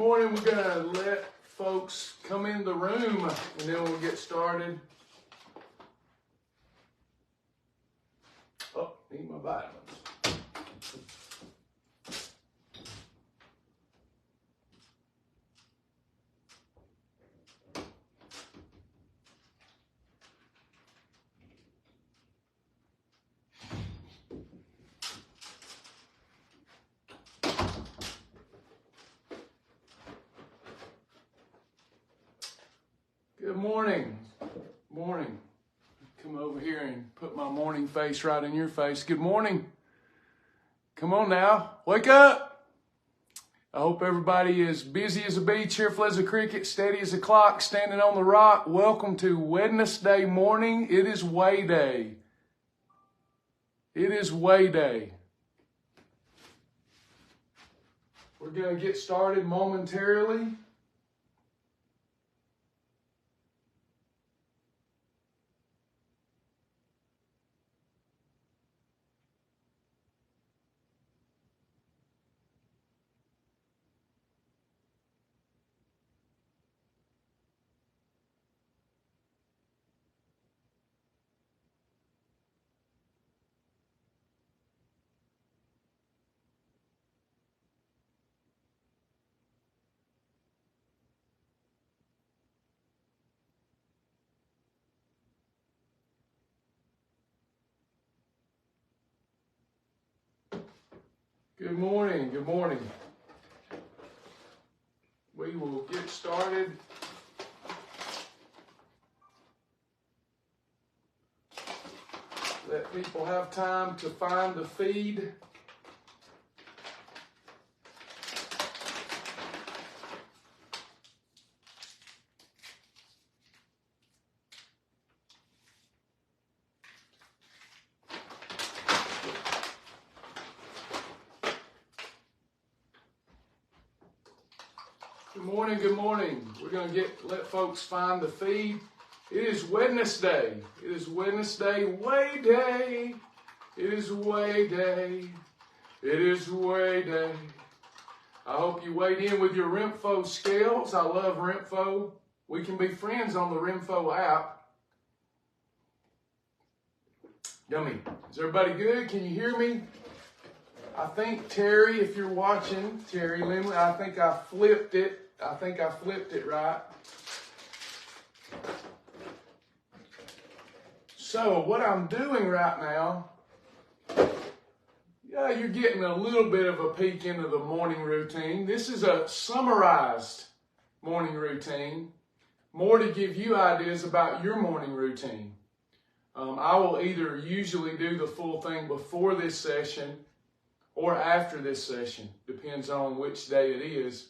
morning. We're going to let folks come in the room and then we'll get started. Oh, need my vitamins. Good morning. Morning. Come over here and put my morning face right in your face. Good morning. Come on now. Wake up. I hope everybody is busy as a bee, cheerful as a cricket, steady as a clock, standing on the rock. Welcome to Wednesday morning. It is Way Day. It is Way Day. We're going to get started momentarily. Good morning. Good morning. We will get started. Let people have time to find the feed. Good morning, good morning. We're going to let folks find the feed. It is Wednesday. It is Wednesday, Way Day. It is Way Day. It is Way Day. I hope you weighed in with your Renfo scales. I love Renfo. We can be friends on the Renfo app. Yummy. Is everybody good? Can you hear me? I think, Terry, if you're watching, Terry Limley, I think I flipped it. I think I flipped it right. So what I'm doing right now, yeah, you're getting a little bit of a peek into the morning routine. This is a summarized morning routine, more to give you ideas about your morning routine. I will either usually do the full thing before this session or after this session, depends on which day it is.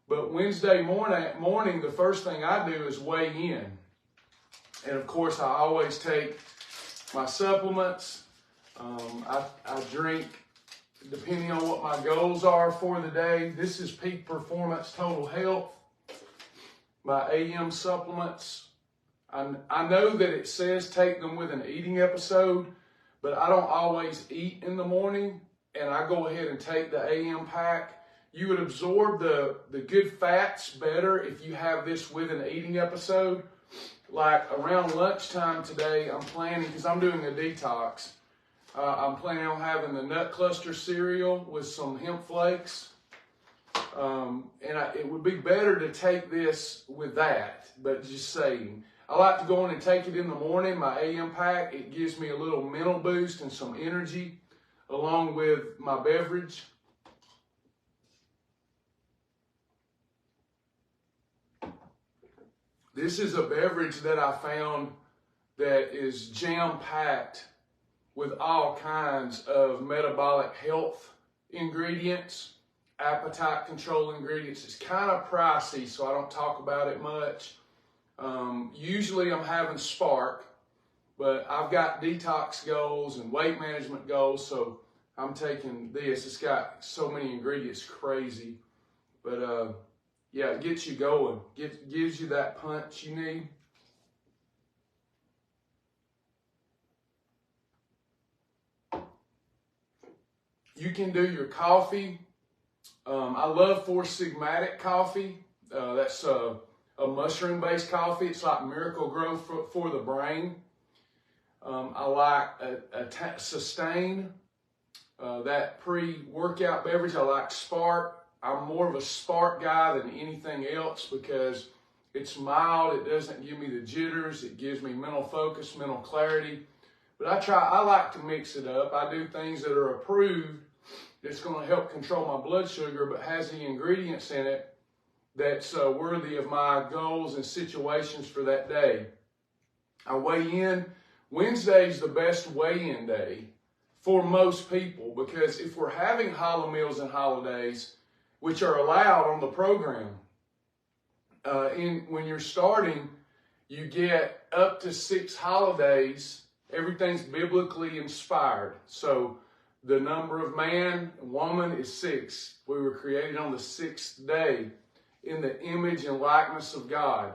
But Wednesday morning, the first thing I do is weigh in. And of course, I always take my supplements. I drink, depending on what my goals are for the day. This is Peak Performance Total Health, my AM supplements. I know that it says take them with an eating episode, but I don't always eat in the morning, and I go ahead and take the AM pack. You would absorb the good fats better if you have this with an eating episode. Like around lunchtime today, I'm planning, because I'm doing a detox, I'm planning on having the nut cluster cereal with some hemp flakes. It would be better to take this with that, but just saying. I like to go in and take it in the morning, my AM pack. It gives me a little mental boost and some energy along with my beverage. This is a beverage that I found that is jam-packed with all kinds of metabolic health ingredients, appetite control ingredients. It's kind of pricey, so I don't talk about it much. Usually I'm having Spark, but I've got detox goals and weight management goals, so I'm taking this. It's got so many ingredients, crazy. But yeah, it gets you going, gives you that punch you need. You can do your coffee I love Four Sigmatic coffee. That's a mushroom-based coffee. It's like Miracle Grow for the brain. I like Sustain, that pre-workout beverage. I like Spark. I'm more of a Spark guy than anything else because it's mild. It doesn't give me the jitters. It gives me mental focus, mental clarity. But I like to mix it up. I do things that are approved that's going to help control my blood sugar, but has the ingredients in it that's worthy of my goals and situations for that day. I weigh in. Wednesday's the best weigh-in day for most people because if we're having hollow meals and holidays, which are allowed on the program, when you're starting, you get up to 6 holidays. Everything's biblically inspired. So the number of man and woman is 6. We were created on the 6th day in the image and likeness of God.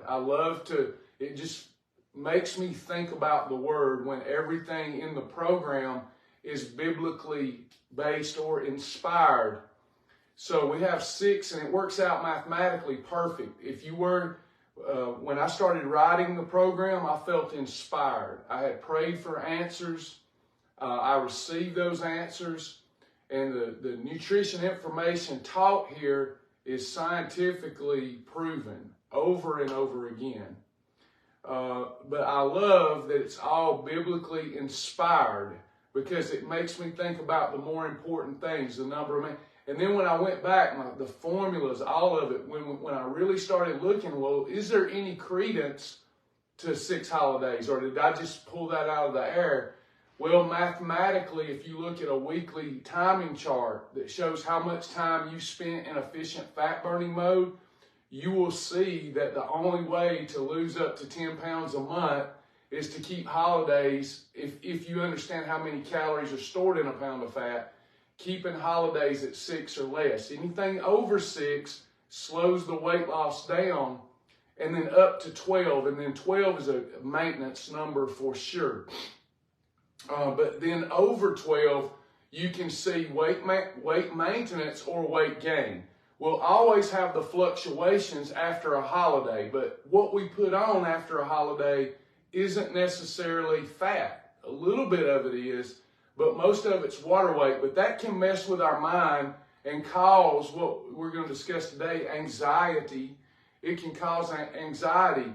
It just makes me think about the Word when everything in the program is biblically based or inspired. So we have 6, and it works out mathematically perfect. If you were, when I started writing the program, I felt inspired. I had prayed for answers. I received those answers. And the nutrition information taught here is scientifically proven over and over again. But I love that it's all biblically inspired because it makes me think about the more important things, the number of men. And then when I went back, the formulas, all of it, when I really started looking, well, is there any credence to 6 holidays, or did I just pull that out of the air? Well, mathematically, if you look at a weekly timing chart that shows how much time you spent in efficient fat-burning mode, you will see that the only way to lose up to 10 pounds a month is to keep holidays, if you understand how many calories are stored in a pound of fat, keeping holidays at 6 or less. Anything over 6 slows the weight loss down, and then up to 12, and then 12 is a maintenance number for sure. But then over 12, you can see weight maintenance or weight gain. We'll always have the fluctuations after a holiday, but what we put on after a holiday isn't necessarily fat. A little bit of it is, but most of it's water weight. But that can mess with our mind and cause what we're going to discuss today, anxiety. It can cause anxiety,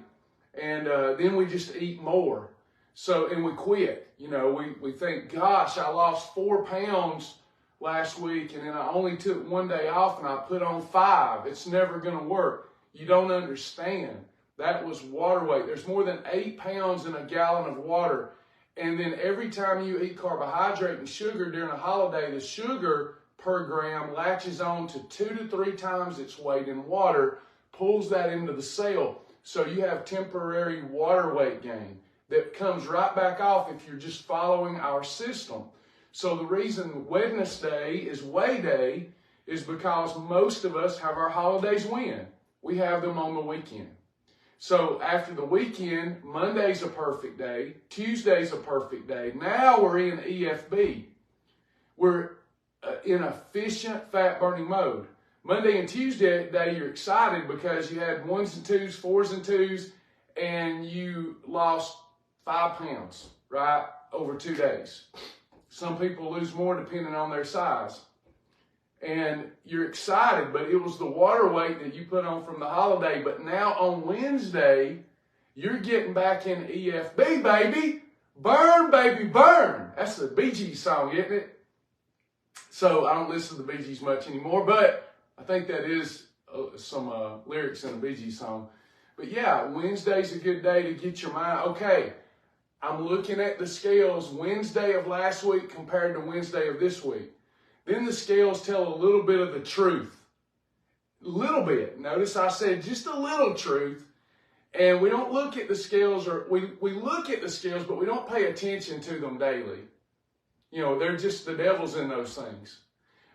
and then we just eat more. So, and we quit. You know, we think, gosh, I lost 4 pounds last week, and then I only took 1 day off, and I put on 5. It's never going to work. You don't understand. That was water weight. There's more than 8 pounds in a gallon of water. And then every time you eat carbohydrate and sugar during a holiday, the sugar per gram latches on to 2 to 3 times its weight in water, pulls that into the cell. So you have temporary water weight gain that comes right back off if you're just following our system. So the reason Wednesday is weigh day is because most of us have our holidays when? We have them on the weekend. So after the weekend, Monday's a perfect day, Tuesday's a perfect day. Now we're in EFB. We're in efficient fat-burning mode. Monday and Tuesday, you're excited because you had 1s and 2s, 4s and 2s, and you lost 5 pounds, right, over 2 days. Some people lose more depending on their size. And you're excited, but it was the water weight that you put on from the holiday. But now on Wednesday, you're getting back in EFB, baby. Burn, baby, burn. That's the Bee Gees song, isn't it? So I don't listen to the Bee Gees much anymore, but I think that is some lyrics in a Bee Gees song. But yeah, Wednesday's a good day to get your mind. Okay, I'm looking at the scales Wednesday of last week compared to Wednesday of this week. Then the scales tell a little bit of the truth. A little bit. Notice I said just a little truth. And we don't look at the scales, or we look at the scales, but we don't pay attention to them daily. You know, they're just the devil's in those things.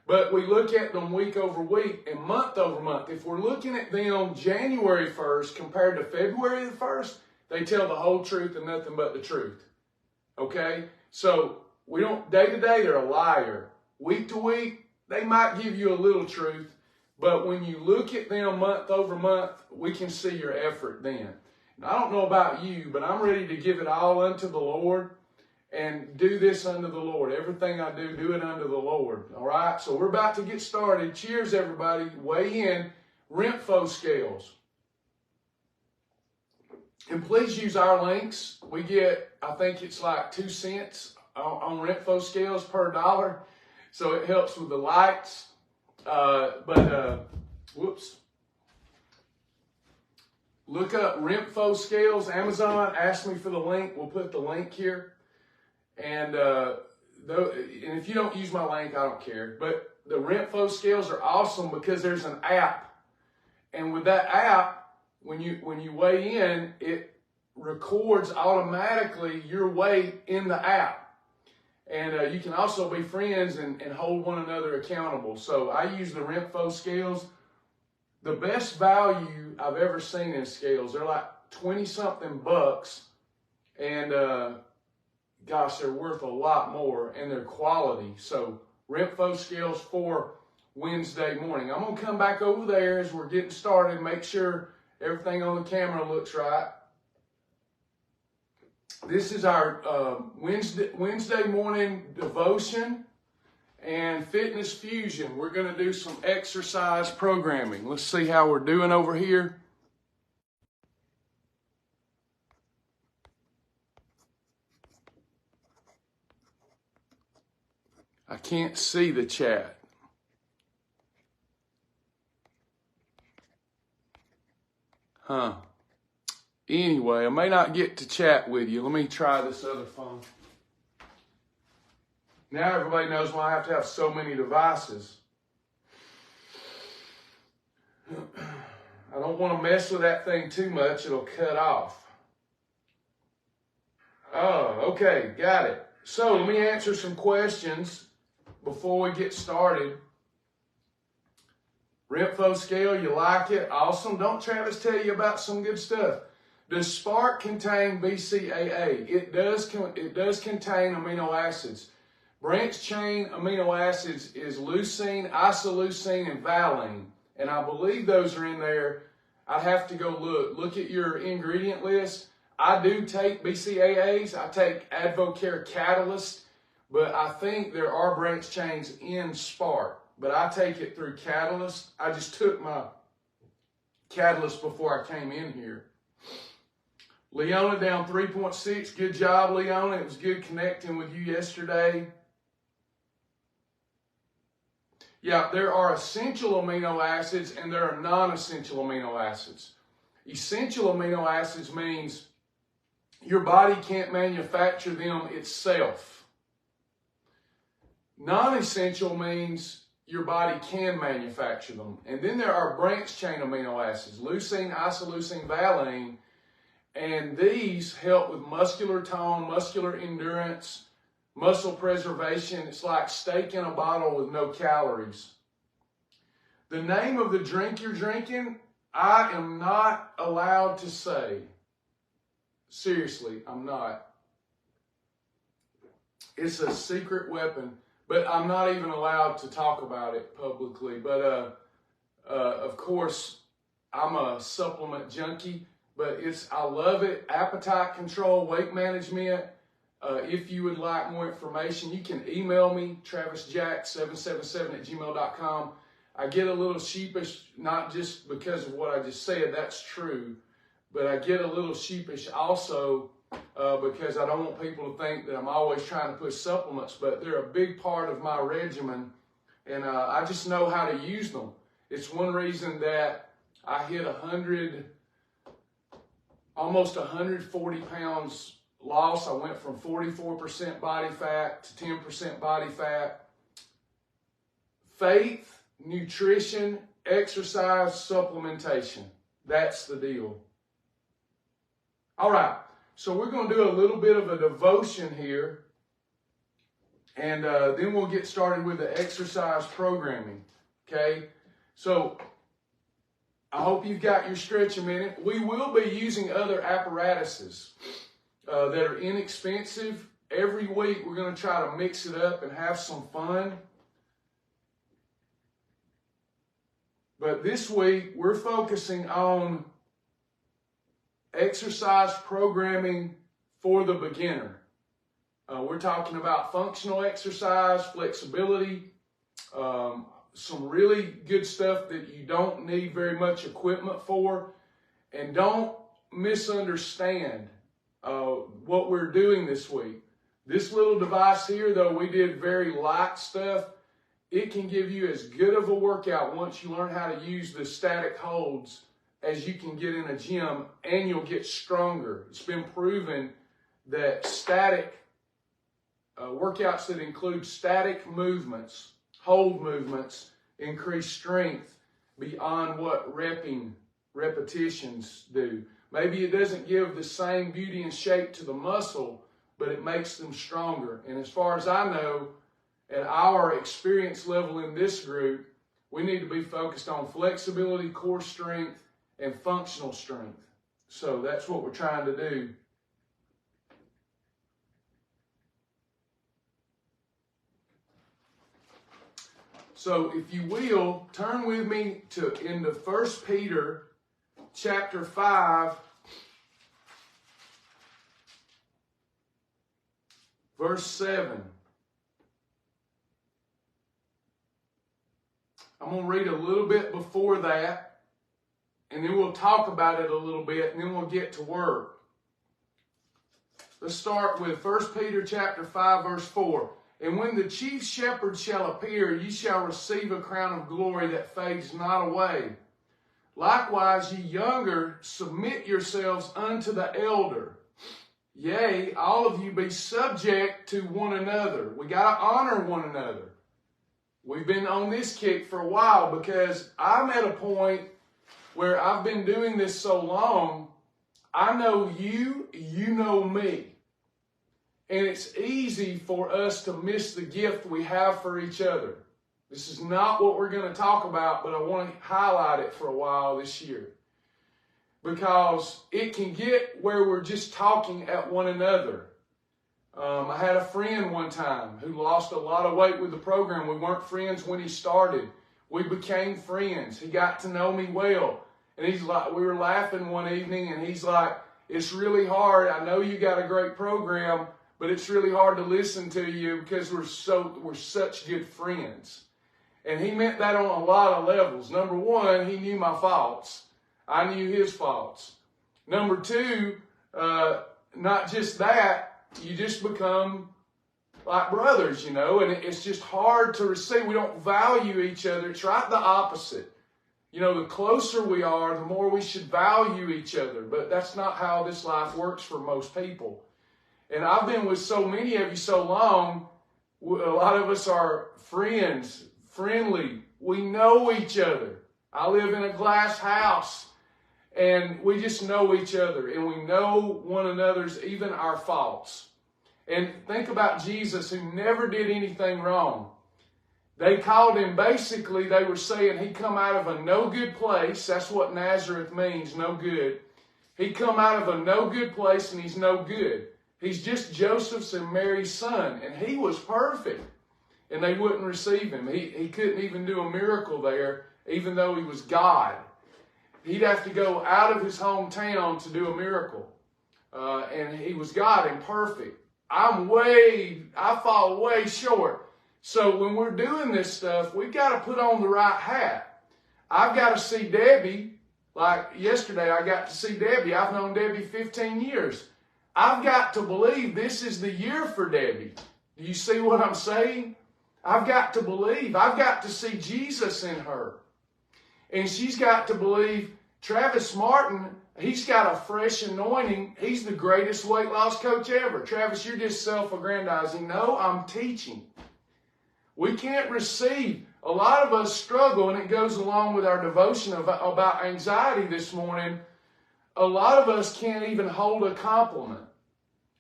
But we look at them week over week and month over month. If we're looking at them January 1st compared to February the 1st, they tell the whole truth and nothing but the truth. Okay? So we don't, day to day, they're a liar. Week to week, they might give you a little truth. But when you look at them month over month, we can see your effort then. And I don't know about you, but I'm ready to give it all unto the Lord and do this unto the Lord. Everything I do, do it unto the Lord. All right? So we're about to get started. Cheers, everybody. Weigh in. Renfo scales. And please use our links. We get, I think it's like 2 cents on Renfo scales per dollar. So it helps with the likes. Whoops. Look up Renfo scales, Amazon. Ask me for the link. We'll put the link here. And if you don't use my link, I don't care. But the Renfo scales are awesome because there's an app. And with that app, when you weigh in, it records automatically your weight in the app. And you can also be friends and hold one another accountable. So I use the Renfo scales. The best value I've ever seen in scales. They're like 20-something bucks. And gosh, they're worth a lot more. And they're quality. So Renfo scales for Wednesday morning. I'm going to come back over there as we're getting started. Make sure everything on the camera looks right. This is our Wednesday morning devotion and fitness fusion. We're going to do some exercise programming. Let's see how we're doing over here. I can't see the chat. Huh. Anyway, I may not get to chat with you. Let me try this other phone. Now everybody knows why I have to have so many devices. I don't want to mess with that thing too much. It'll cut off. Oh, okay. Got it. So let me answer some questions before we get started. Renfo scale, you like it? Awesome. Don't Travis tell you about some good stuff? Does Spark contain BCAA? It does contain amino acids. Branch chain amino acids is leucine, isoleucine, and valine. And I believe those are in there. I have to go look at your ingredient list. I do take BCAAs. I take Advocare Catalyst, but I think there are branch chains in Spark. But I take it through Catalyst. I just took my Catalyst before I came in here. Leona down 3.6. Good job, Leona. It was good connecting with you yesterday. Yeah, there are essential amino acids and there are non-essential amino acids. Essential amino acids means your body can't manufacture them itself. Non-essential means your body can manufacture them. And then there are branch chain amino acids, leucine, isoleucine, valine. And these help with muscular tone, muscular endurance, muscle preservation. It's like steak in a bottle with no calories. The name of the drink you're drinking, I am not allowed to say. Seriously, I'm not. It's a secret weapon, but I'm not even allowed to talk about it publicly. But of course, I'm a supplement junkie. But I love it. Appetite control, weight management. If you would like more information, you can email me, TravisJack777@gmail.com. I get a little sheepish, not just because of what I just said, that's true, but I get a little sheepish also because I don't want people to think that I'm always trying to push supplements, but they're a big part of my regimen, and I just know how to use them. It's one reason that I hit almost 140 pounds loss. I went from 44% body fat to 10% body fat. Faith, nutrition, exercise, supplementation. That's the deal. All right, so we're going to do a little bit of a devotion here, and then we'll get started with the exercise programming, okay? So I hope you've got your stretch a minute. We will be using other apparatuses that are inexpensive. Every week we're going to try to mix it up and have some fun. But this week, we're focusing on exercise programming for the beginner. We're talking about functional exercise, flexibility, some really good stuff that you don't need very much equipment for. And don't misunderstand what we're doing this week. This little device here, though we did very light stuff, it can give you as good of a workout once you learn how to use the static holds as you can get in a gym, and you'll get stronger. It's been proven that static workouts that include static movements, hold movements, increase strength beyond what repetitions do. Maybe it doesn't give the same beauty and shape to the muscle, but it makes them stronger. And as far as I know, at our experience level in this group, we need to be focused on flexibility, core strength, and functional strength. So that's what we're trying to do. So if you will, turn with me into 1 Peter chapter 5, verse 7. I'm going to read a little bit before that, and then we'll talk about it a little bit, and then we'll get to work. Let's start with 1 Peter chapter 5, verse 4. And when the chief shepherd shall appear, ye shall receive a crown of glory that fades not away. Likewise, ye younger, submit yourselves unto the elder. Yea, all of you be subject to one another. We got to honor one another. We've been on this kick for a while because I'm at a point where I've been doing this so long, I know you, you know me. And it's easy for us to miss the gift we have for each other. This is not what we're going to talk about, but I want to highlight it for a while this year. Because it can get where we're just talking at one another. I had a friend one time who lost a lot of weight with the program. We weren't friends when he started. We became friends. He got to know me well. And he's like, we were laughing one evening, and he's like, it's really hard. I know you got a great program, but it's really hard to listen to you because we're such good friends. And he meant that on a lot of levels. Number one, he knew my faults. I knew his faults. Number two, not just that, you just become like brothers, you know, and it's just hard to receive. We don't value each other. It's right the opposite. You know, the closer we are, the more we should value each other. But that's not how this life works for most people. And I've been with so many of you so long, a lot of us are friends, friendly. We know each other. I live in a glass house, and we just know each other, and we know one another's, even our faults. And think about Jesus, who never did anything wrong. They called him, basically, they were saying he come out of a no good place. That's what Nazareth means, no good. He come out of a no good place, and he's no good. He's just Joseph's and Mary's son, and he was perfect. And they wouldn't receive him. He couldn't even do a miracle there, even though he was God. He'd have to go out of his hometown to do a miracle. And he was God and perfect. I fall way short. So when we're doing this stuff, we've got to put on the right hat. I've got to see Debbie. Like yesterday, I got to see Debbie. I've known Debbie 15 years. I've got to believe this is the year for Debbie. Do you see what I'm saying? I've got to believe. I've got to see Jesus in her. And she's got to believe Travis Martin, he's got a fresh anointing. He's the greatest weight loss coach ever. Travis, you're just self-aggrandizing. No, I'm teaching. We can't receive. A lot of us struggle, and it goes along with our devotion about anxiety this morning. A lot of us can't even hold a compliment.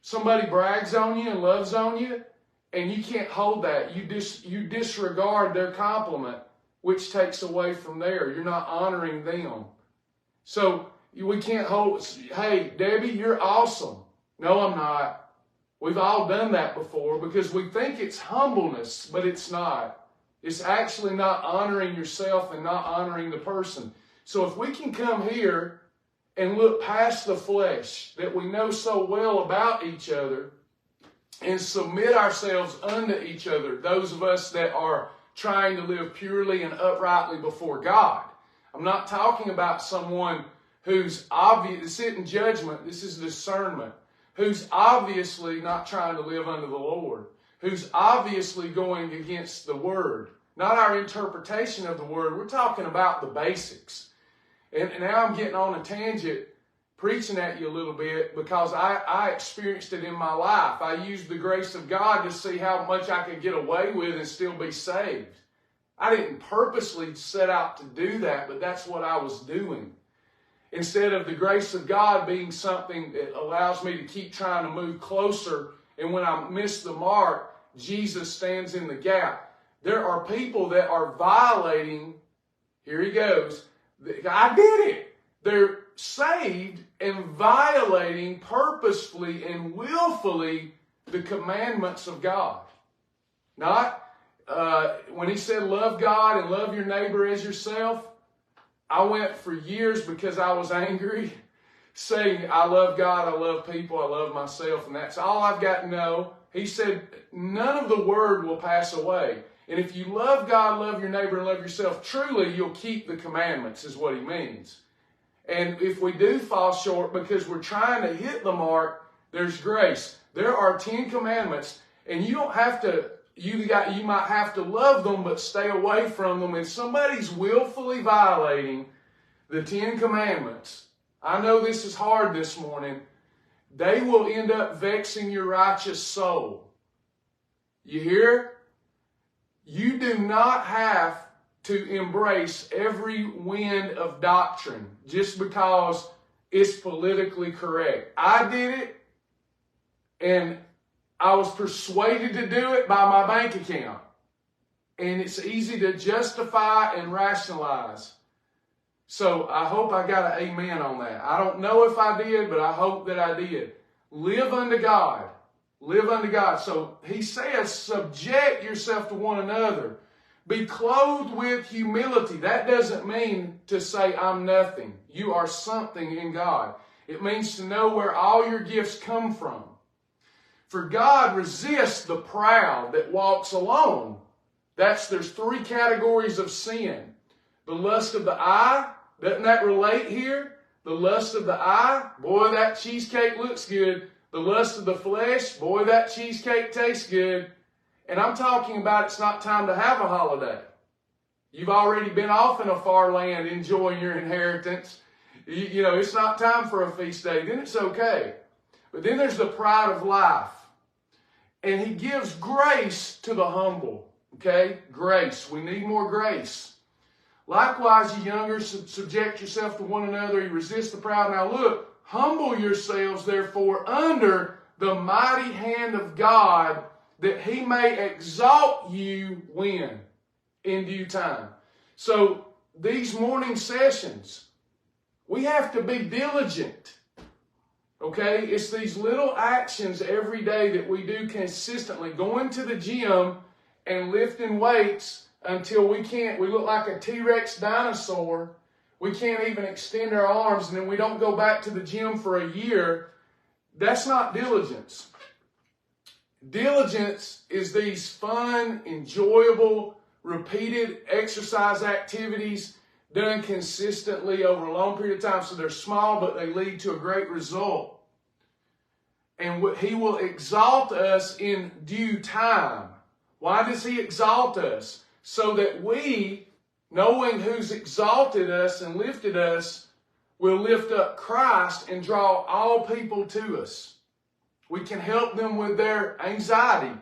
Somebody brags on you and loves on you, and you can't hold that. You disregard their compliment, which takes away from there. You're not honoring them. So we can't hold, hey, Debbie, you're awesome. No, I'm not. We've all done that before because we think it's humbleness, but it's not. It's actually not honoring yourself and not honoring the person. So if we can come here and look past the flesh that we know so well about each other and submit ourselves unto each other, those of us that are trying to live purely and uprightly before God. I'm not talking about someone who's obvious, this isn't judgment, this is discernment, who's obviously not trying to live under the Lord, who's obviously going against the Word, not our interpretation of the Word. We're talking about the basics. And now I'm getting on a tangent, preaching at you a little bit, because I experienced it in my life. I used the grace of God to see how much I could get away with and still be saved. I didn't purposely set out to do that, but that's what I was doing. Instead of the grace of God being something that allows me to keep trying to move closer, and when I miss the mark, Jesus stands in the gap. There are people that are violating, here he goes, I did it. They're saved and violating purposefully and willfully the commandments of God. Not when he said love God and love your neighbor as yourself, I went for years because I was angry saying I love God, I love people, I love myself, and that's all I've got to know. He said none of the word will pass away. And if you love God, love your neighbor, and love yourself, truly you'll keep the commandments is what he means. And if we do fall short because we're trying to hit the mark, there's grace. There are 10 commandments, and you don't have to, you might have to love them, but stay away from them. If somebody's willfully violating the 10 commandments, I know this is hard this morning, they will end up vexing your righteous soul. You hear? You do not have to embrace every wind of doctrine just because it's politically correct. I did it, and I was persuaded to do it by my bank account. And it's easy to justify and rationalize. So I hope I got an amen on that. I don't know if I did, but I hope that I did. Live unto God. Live unto God. So he says, subject yourself to one another. Be clothed with humility. That doesn't mean to say I'm nothing. You are something in God. It means to know where all your gifts come from. For God resists the proud that walks alone. There's 3 categories of sin. The lust of the eye, doesn't that relate here? The lust of the eye, boy, that cheesecake looks good. The lust of the flesh, boy, that cheesecake tastes good. And I'm talking about it's not time to have a holiday. You've already been off in a far land enjoying your inheritance. You know, it's not time for a feast day. Then it's okay. But then there's the pride of life. And he gives grace to the humble. Okay? Grace. We need more grace. Likewise, ye younger, subject yourself to one another. He resists the proud. Now look, humble yourselves, therefore, under the mighty hand of God, that he may exalt you when? In due time. So, these morning sessions, we have to be diligent. Okay? It's these little actions every day that we do consistently. Going to the gym and lifting weights until we look like a T-Rex dinosaur. We can't even extend our arms, and then we don't go back to the gym for a year. That's not diligence. Diligence is these fun, enjoyable, repeated exercise activities done consistently over a long period of time. So they're small, but they lead to a great result. And he will exalt us in due time. Why does he exalt us? So that we, knowing who's exalted us and lifted us, will lift up Christ and draw all people to us. We can help them with their anxiety.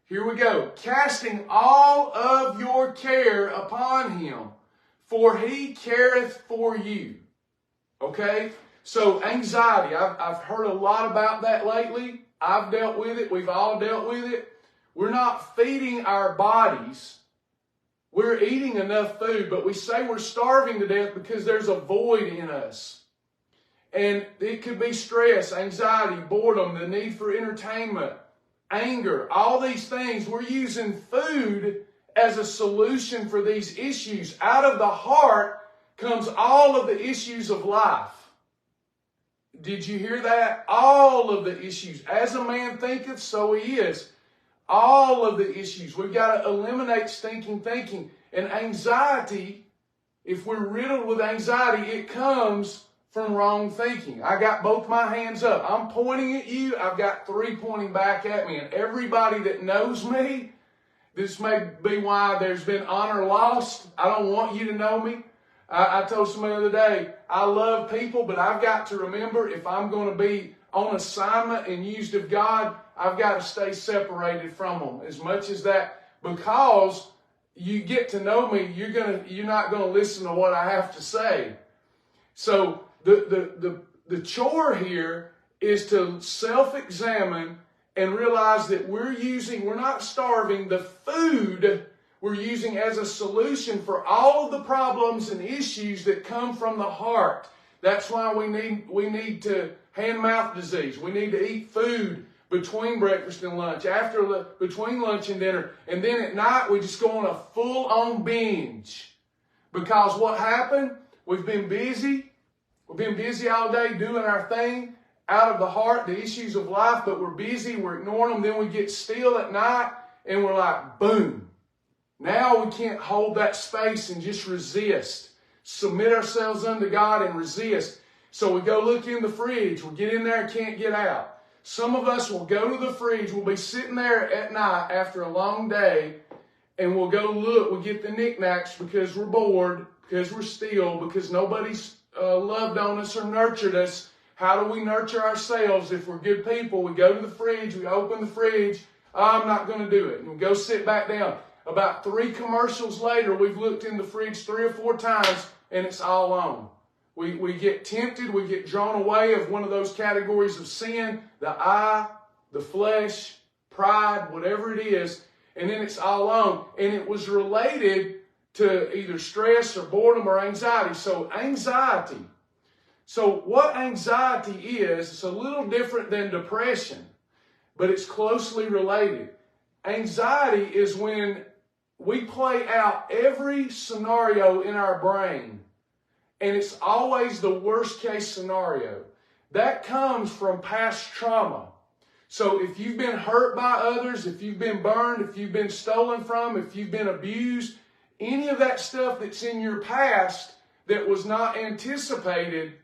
Here we go. Casting all of your care upon him, for he careth for you. Okay? So anxiety, I've heard a lot about that lately. I've dealt with it. We've all dealt with it. We're not feeding our bodies. We're eating enough food, but we say we're starving to death because there's a void in us. And it could be stress, anxiety, boredom, the need for entertainment, anger, all these things. We're using food as a solution for these issues. Out of the heart comes all of the issues of life. Did you hear that? All of the issues. As a man thinketh, so he is. All of the issues. We've got to eliminate stinking thinking. And anxiety, if we're riddled with anxiety, it comes from wrong thinking. I got both my hands up. I'm pointing at you. I've got 3 pointing back at me. And everybody that knows me, this may be why there's been honor lost. I don't want you to know me. I told somebody the other day, I love people, but I've got to remember if I'm going to be on assignment and used of God, I've got to stay separated from them as much as that, because you get to know me, you're not going to listen to what I have to say. So the chore here is to self-examine and realize that we're not starving. The food we're using as a solution for all of the problems and issues that come from the heart. That's why we need to hand-mouth disease. We need to eat food between breakfast and lunch, between lunch and dinner, and then at night we just go on a full-on binge. Because what happened? We've been busy. We've been busy all day doing our thing out of the heart, the issues of life, but we're busy, we're ignoring them. Then we get still at night and we're like, boom. Now we can't hold that space and just resist. Submit ourselves unto God and resist. So we go look in the fridge. We'll get in there and can't get out. Some of us will go to the fridge. We'll be sitting there at night after a long day, and we'll go look. We'll get the knickknacks because we're bored, because we're still, because nobody's loved on us or nurtured us. How do we nurture ourselves if we're good people? We go to the fridge. We open the fridge. I'm not going to do it. And we go sit back down. About 3 commercials later, we've looked in the fridge 3 or 4 times, and it's all on. We get tempted, we get drawn away of one of those categories of sin, the eye, the flesh, pride, whatever it is, and then it's all on. And it was related to either stress or boredom or anxiety. So anxiety. So what anxiety is, it's a little different than depression, but it's closely related. Anxiety is when we play out every scenario in our brain, and it's always the worst case scenario. That comes from past trauma. So if you've been hurt by others, if you've been burned, if you've been stolen from, if you've been abused, any of that stuff that's in your past that was not anticipated,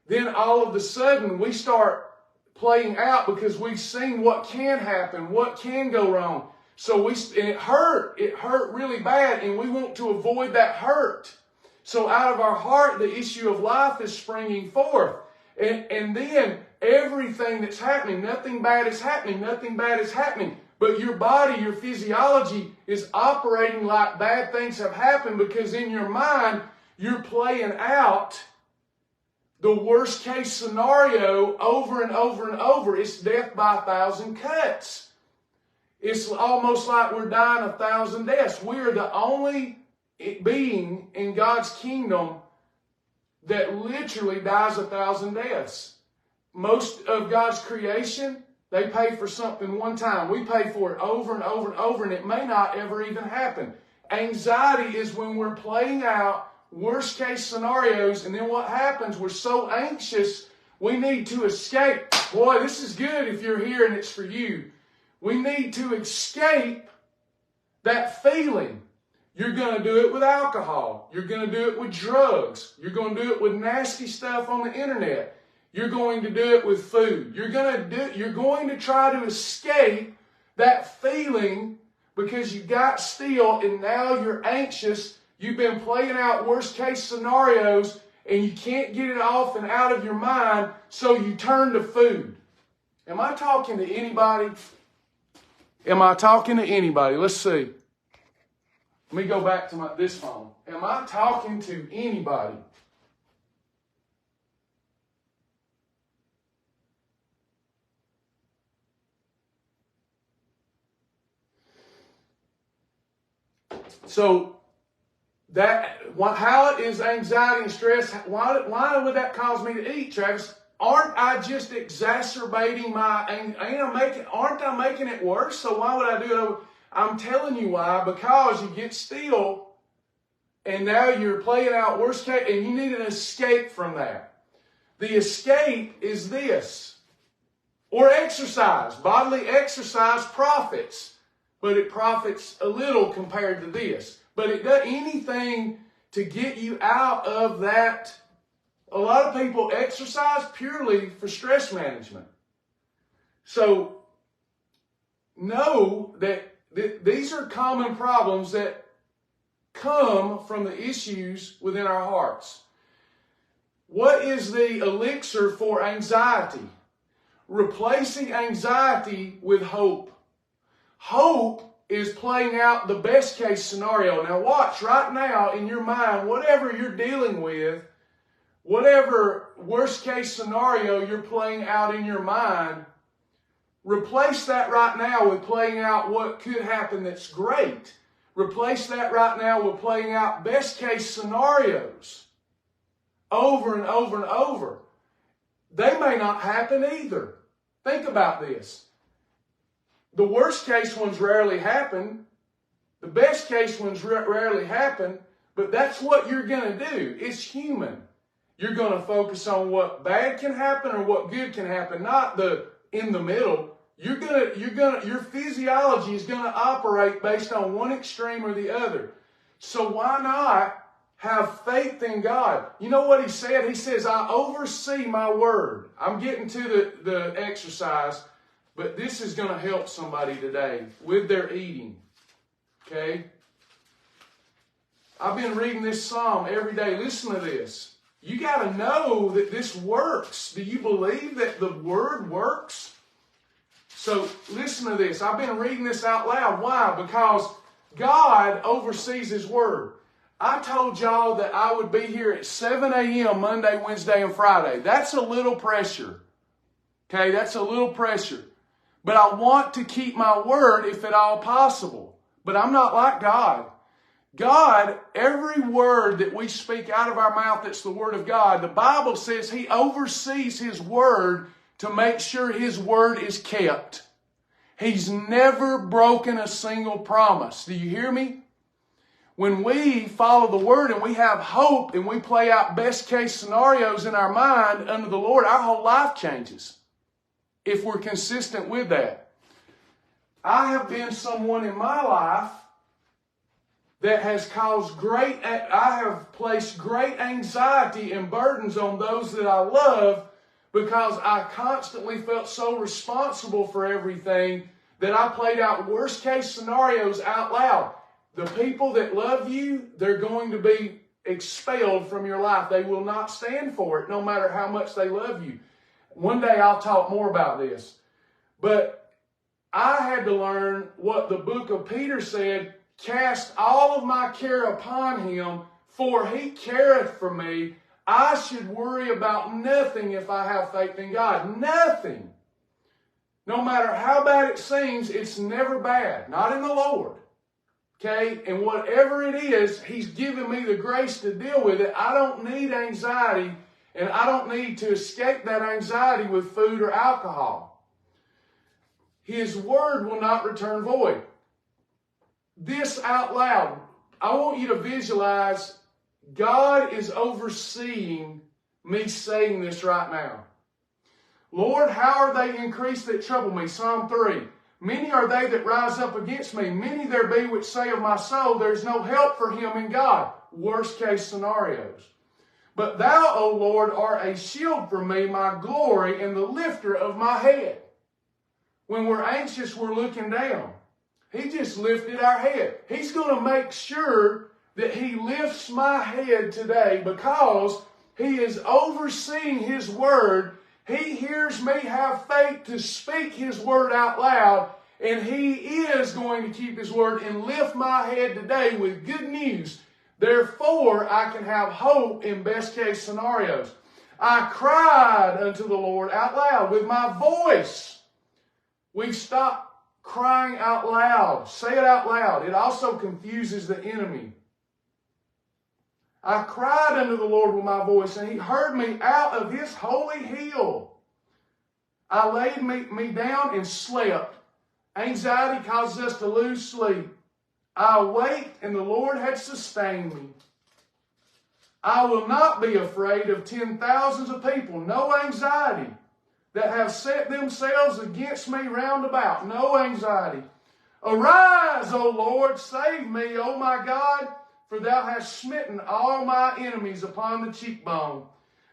then all of a sudden we start playing out because we've seen what can happen, what can go wrong. So and it hurt really bad, and we want to avoid that hurt. So out of our heart, the issue of life is springing forth. And then everything that's happening, nothing bad is happening, nothing bad is happening. But your body, your physiology is operating like bad things have happened because in your mind, you're playing out the worst case scenario over and over and over. It's death by 1,000 cuts. It's almost like we're dying 1,000 deaths. We are the only being in God's kingdom that literally dies 1,000 deaths. Most of God's creation, they pay for something one time. We pay for it over and over and over, and it may not ever even happen. Anxiety is when we're playing out worst case scenarios, and then what happens, we're so anxious, we need to escape. Boy, this is good if you're here and it's for you. We need to escape that feeling. You're going to do it with alcohol. You're going to do it with drugs. You're going to do it with nasty stuff on the internet. You're going to do it with food. You're going to try to escape that feeling because you got still and now you're anxious. You've been playing out worst case scenarios and you can't get it off and out of your mind, so you turn to food. Am I talking to anybody? Am I talking to anybody? Let's see. Let me go back to this phone. Am I talking to anybody? So, how is anxiety and stress? Why would that cause me to eat, Travis? Aren't I just exacerbating aren't I making it worse? So why would I do it? I'm telling you why, because you get still and now you're playing out worst case and you need an escape from that. The escape is this. Or exercise. Bodily exercise profits, but it profits a little compared to this. But it does anything to get you out of that. A lot of people exercise purely for stress management. So know that these are common problems that come from the issues within our hearts. What is the elixir for anxiety? Replacing anxiety with hope. Hope is playing out the best case scenario. Now watch right now in your mind, whatever you're dealing with, whatever worst case scenario you're playing out in your mind, replace that right now with playing out what could happen that's great. Replace that right now with playing out best case scenarios over and over and over. They may not happen either. Think about this. The worst case ones rarely happen. The best case ones rarely happen. But that's what you're going to do. It's human. You're going to focus on what bad can happen or what good can happen, not the in the middle. Your physiology is going to operate based on one extreme or the other. So why not have faith in God? You know what he said? He says, I oversee my word. I'm getting to the exercise, but this is going to help somebody today with their eating. Okay? I've been reading this psalm every day. Listen to this. You got to know that this works. Do you believe that the word works? So listen to this. I've been reading this out loud. Why? Because God oversees his word. I told y'all that I would be here at 7 a.m. Monday, Wednesday, and Friday. That's a little pressure. Okay, that's a little pressure. But I want to keep my word if at all possible. But I'm not like God. God, every word that we speak out of our mouth that's the word of God, the Bible says he oversees his word to make sure his word is kept. He's never broken a single promise. Do you hear me? When we follow the word and we have hope and we play out best case scenarios in our mind under the Lord, our whole life changes if we're consistent with that. I have been someone in my life that has I have placed great anxiety and burdens on those that I love because I constantly felt so responsible for everything that I played out worst case scenarios out loud. The people that love you, they're going to be expelled from your life. They will not stand for it no matter how much they love you. One day I'll talk more about this. But I had to learn what the book of Peter said, cast all of my care upon him, for he careth for me. I should worry about nothing if I have faith in God. Nothing. No matter how bad it seems, it's never bad. Not in the Lord. Okay? And whatever it is, he's given me the grace to deal with it. I don't need anxiety, and I don't need to escape that anxiety with food or alcohol. His word will not return void. This out loud. I want you to visualize God is overseeing me saying this right now. Lord, how are they increased that trouble me? Psalm 3. Many are they that rise up against me. Many there be which say of my soul, there's no help for him in God. Worst case scenarios. But thou, O Lord, art a shield for me, my glory, and the lifter of my head. When we're anxious, we're looking down. He just lifted our head. He's going to make sure that he lifts my head today because he is overseeing his word. He hears me have faith to speak his word out loud, and he is going to keep his word and lift my head today with good news. Therefore, I can have hope in best case scenarios. I cried unto the Lord out loud with my voice. We stop crying out loud. Say it out loud. It also confuses the enemy. I cried unto the Lord with my voice, and he heard me out of his holy hill. I laid me down and slept, Anxiety causes us to lose sleep. I awake, and the Lord hath sustained me. I will not be afraid of 10,000s of people. No anxiety. That have set themselves against me round about. No anxiety. Arise, O Lord, save me, O my God, for thou hast smitten all my enemies upon the cheekbone.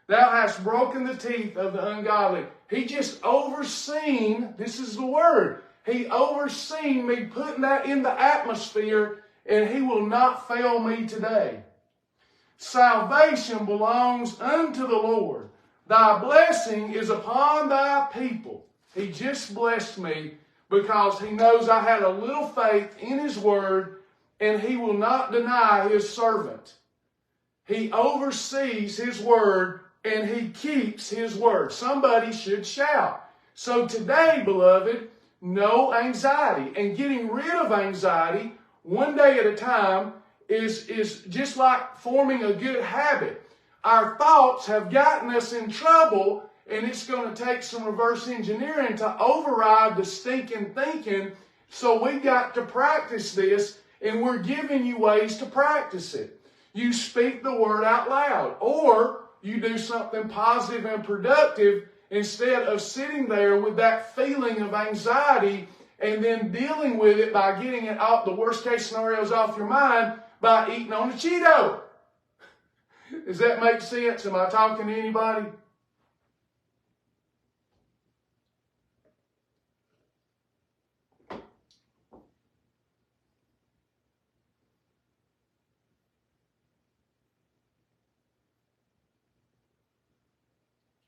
Thou hast broken the teeth of the ungodly. He just overseen, this is the word, he overseen me putting that in the atmosphere, and he will not fail me today. Salvation belongs unto the Lord. Thy blessing is upon thy people. He just blessed me because he knows I had a little faith in his word, and he will not deny his servant. He oversees his word, and he keeps his word. Somebody should shout. So today, beloved, no anxiety. And getting rid of anxiety one day at a time is just like forming a good habit. Our thoughts have gotten us in trouble, and it's going to take some reverse engineering to override the stinking thinking. So we got to practice this, and we're giving you ways to practice it. You speak the word out loud, or you do something positive and productive instead of sitting there with that feeling of anxiety and then dealing with it by getting it off, the worst case scenarios off your mind, by eating on a Cheeto. Does that make sense? Am I talking to anybody?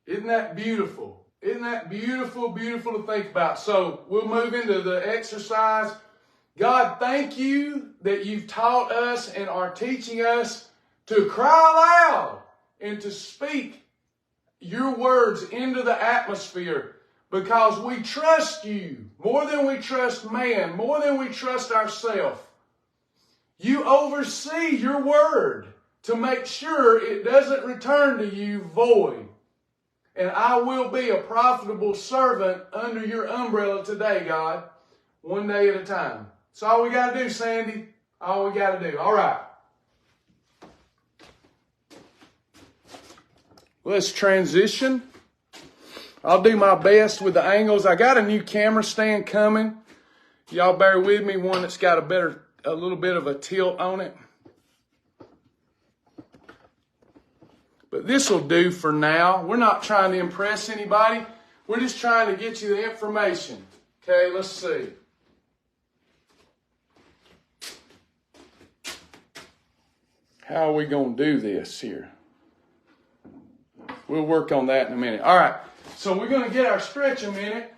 Isn't that beautiful? Isn't that beautiful, beautiful to think about? So we'll move into the exercise. God, thank you that you've taught us and are teaching us to cry loud and to speak your words into the atmosphere, because we trust you more than we trust man, more than we trust ourselves. You oversee your word to make sure it doesn't return to you void. And I will be a profitable servant under your umbrella today, God, one day at a time. That's all we got to do, Sandy. All we got to do. All right. Let's transition. I'll do my best with the angles. I got a new camera stand coming. Y'all bear with me, one that's got a little bit of a tilt on it. But this will do for now. We're not trying to impress anybody. We're just trying to get you the information. Okay, let's see. How are we going to do this here? We'll work on that in a minute. All right, so we're going to get our stretch a minute.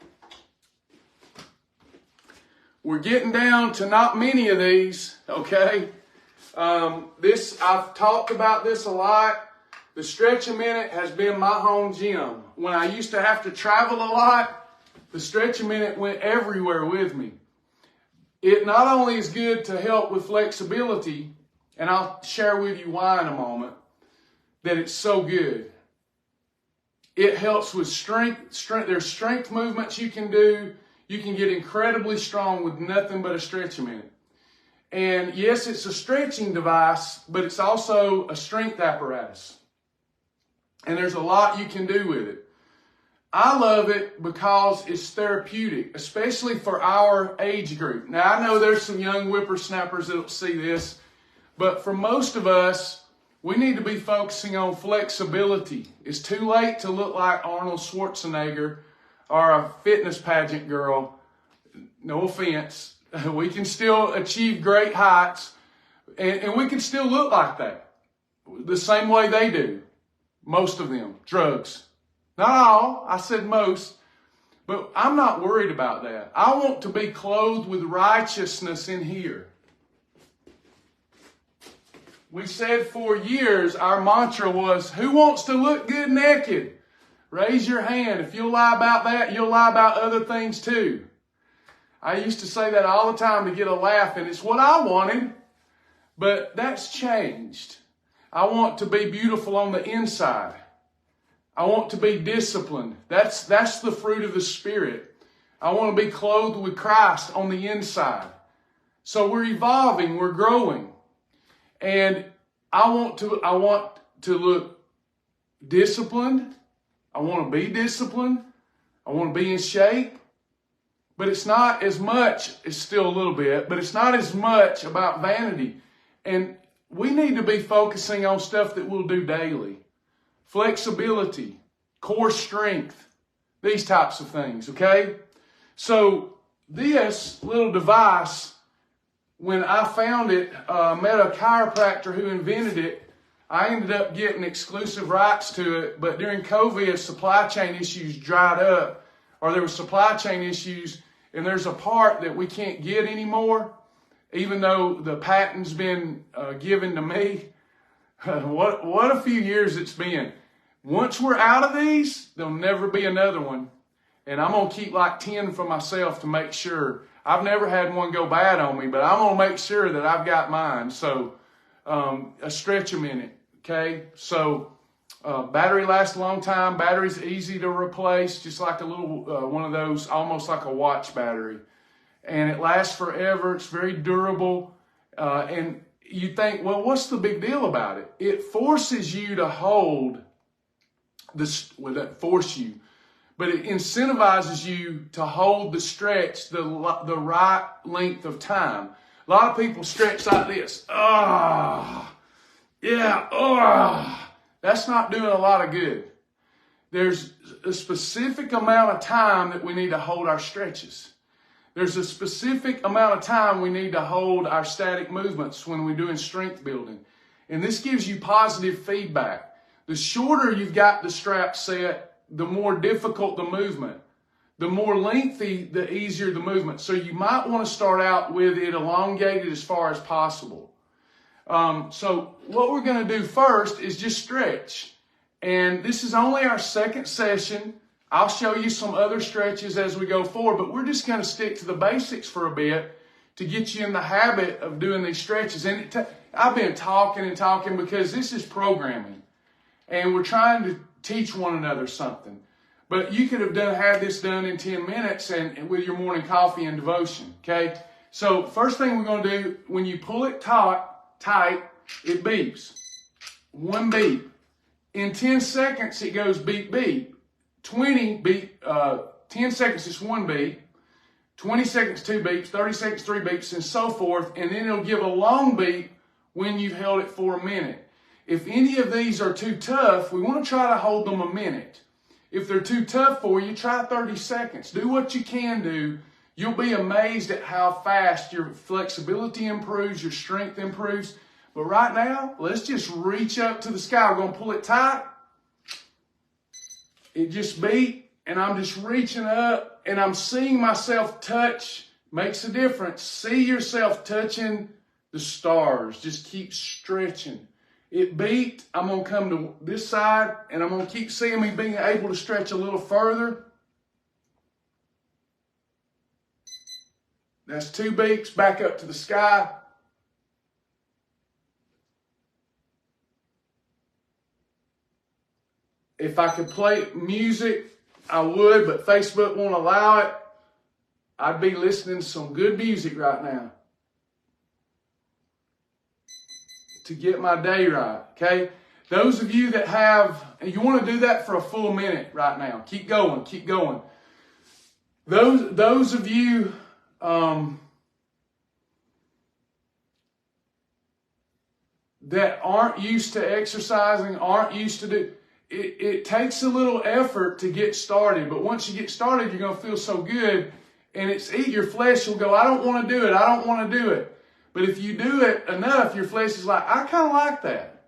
We're getting down to not many of these, okay? I've talked about this a lot. The Stretch a Minute has been my home gym. When I used to have to travel a lot, the Stretch a Minute went everywhere with me. It not only is good to help with flexibility, and I'll share with you why in a moment, that it's so good. It helps with strength. There's strength movements you can do. You can get incredibly strong with nothing but a Stretch a Minute. And yes, it's a stretching device, but it's also a strength apparatus. And there's a lot you can do with it. I love it because it's therapeutic, especially for our age group. Now, I know there's some young whippersnappers that'll see this, but for most of us, we need to be focusing on flexibility. It's too late to look like Arnold Schwarzenegger or a fitness pageant girl. No offense. We can still achieve great heights, and we can still look like that the same way they do. Most of them, drugs. Not all, I said most, but I'm not worried about that. I want to be clothed with righteousness in here. We said for years, our mantra was, who wants to look good naked? Raise your hand. If you'll lie about that, you'll lie about other things too. I used to say that all the time to get a laugh, and it's what I wanted, but that's changed. I want to be beautiful on the inside. I want to be disciplined. That's the fruit of the Spirit. I want to be clothed with Christ on the inside. So we're evolving, we're growing. And I want to look disciplined. I want to be disciplined. I want to be in shape. But it's not as much, it's still a little bit, but it's not as much about vanity. And we need to be focusing on stuff that we'll do daily. Flexibility, core strength, these types of things, okay? So this little device, when I found it, met a chiropractor who invented it. I ended up getting exclusive rights to it, but during COVID, supply chain issues dried up, or there were supply chain issues, and there's a part that we can't get anymore, even though the patent's been given to me. What a few years it's been. Once we're out of these, there'll never be another one. And I'm going to keep like 10 for myself to make sure. I've never had one go bad on me, but I'm going to make sure that I've got mine. So a stretch a minute, okay? So battery lasts a long time. Battery's easy to replace, just like a little one of those, almost like a watch battery. And it lasts forever. It's very durable. And you think, well, what's the big deal about it? It forces you to hold this, well, that force you, but it incentivizes you to hold the stretch the right length of time. A lot of people stretch like this. That's not doing a lot of good. There's a specific amount of time that we need to hold our stretches. There's a specific amount of time we need to hold our static movements when we're doing strength building. And this gives you positive feedback. The shorter you've got the strap set, the more difficult the movement. The more lengthy, the easier the movement. So you might want to start out with it elongated as far as possible. So what we're going to do first is just stretch. And this is only our second session. I'll show you some other stretches as we go forward, but we're just going to stick to the basics for a bit to get you in the habit of doing these stretches. And I've been talking and talking because this is programming. And we're trying to teach one another something. But you could have had this done in 10 minutes and with your morning coffee and devotion, okay? So first thing we're going to do, when you pull it tight, it beeps. One beep. In 10 seconds, it goes beep, beep. 10 seconds is one beep. 20 seconds, 2 beeps. 30 seconds, 3 beeps, and so forth. And then it'll give a long beep when you've held it for a minute. If any of these are too tough, we want to try to hold them a minute. If they're too tough for you, try 30 seconds. Do what you can do. You'll be amazed at how fast your flexibility improves, your strength improves. But right now, let's just reach up to the sky. We're going to pull it tight. It just beat, and I'm just reaching up, and I'm seeing myself touch. Makes a difference. See yourself touching the stars. Just keep stretching. It beat. I'm going to come to this side, and I'm going to keep seeing me being able to stretch a little further. That's 2 beeps. Back up to the sky. If I could play music, I would, but Facebook won't allow it. I'd be listening to some good music right now to get my day right, okay? Those of you that have, and you want to do that for a full minute right now. Keep going, keep going. Those of you that aren't used to exercising, aren't used to do, it takes a little effort to get started, but once you get started, you're going to feel so good, and your flesh will go, I don't want to do it, I don't want to do it. But if you do it enough, your flesh is like, I kind of like that.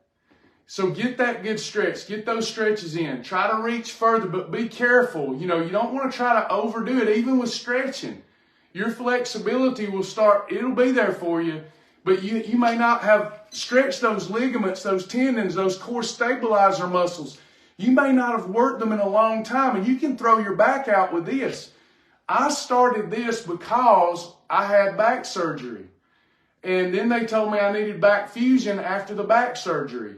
So get that good stretch. Get those stretches in. Try to reach further, but be careful. You don't want to try to overdo it, even with stretching. Your flexibility will start, it'll be there for you, but you may not have stretched those ligaments, those tendons, those core stabilizer muscles. You may not have worked them in a long time, and you can throw your back out with this. I started this because I had back surgery. And then they told me I needed back fusion after the back surgery.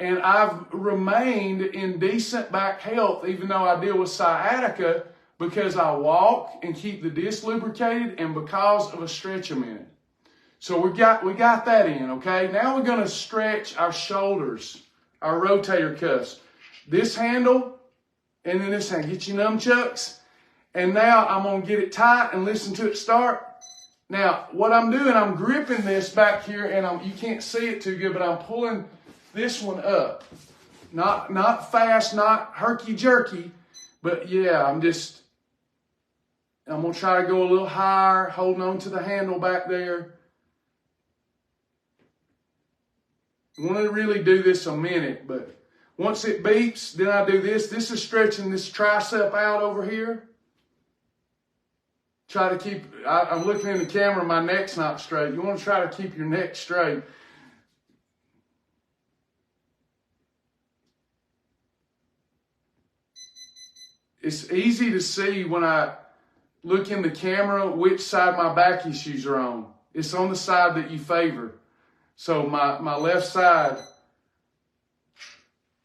And I've remained in decent back health, even though I deal with sciatica. because I walk and keep the disc lubricated and because of a stretch a minute. So we got that in, okay? Now we're going to stretch our shoulders, our rotator cuffs. This handle and then this hand. Get your nunchucks. And now I'm going to get it tight and listen to it start. Now, what I'm doing, I'm gripping this back here, and you can't see it too good, but I'm pulling this one up. Not fast, not herky-jerky, but yeah, I'm going to try to go a little higher, holding on to the handle back there. I want to really do this a minute, but once it beeps, then I do this. This is stretching this tricep out over here. Try to keep, I'm looking in the camera, my neck's not straight. You want to try to keep your neck straight. It's easy to see when I look in the camera which side my back issues are on. It's on the side that you favor. So my left side,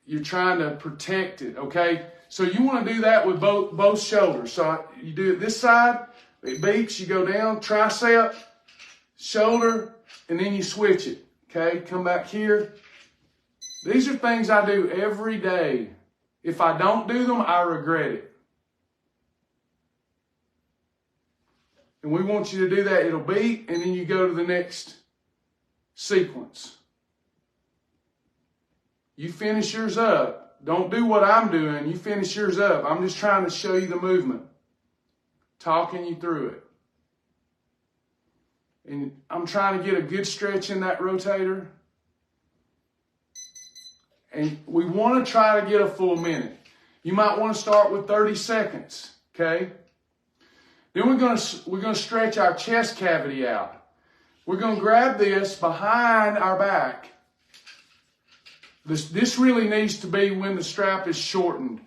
you're trying to protect it, okay? So you want to do that with both shoulders. So you do it this side, it beeps, you go down, tricep, shoulder, and then you switch it, okay? Come back here. These are things I do every day. If I don't do them, I regret it. And we want you to do that. It'll beep, and then you go to the next sequence. You finish yours up. Don't do what I'm doing. You finish yours up. I'm just trying to show you the movement. Talking you through it. And I'm trying to get a good stretch in that rotator. And we want to try to get a full minute. You might want to start with 30 seconds, okay? Then we're going to stretch our chest cavity out. We're going to grab this behind our back. This really needs to be when the strap is shortened.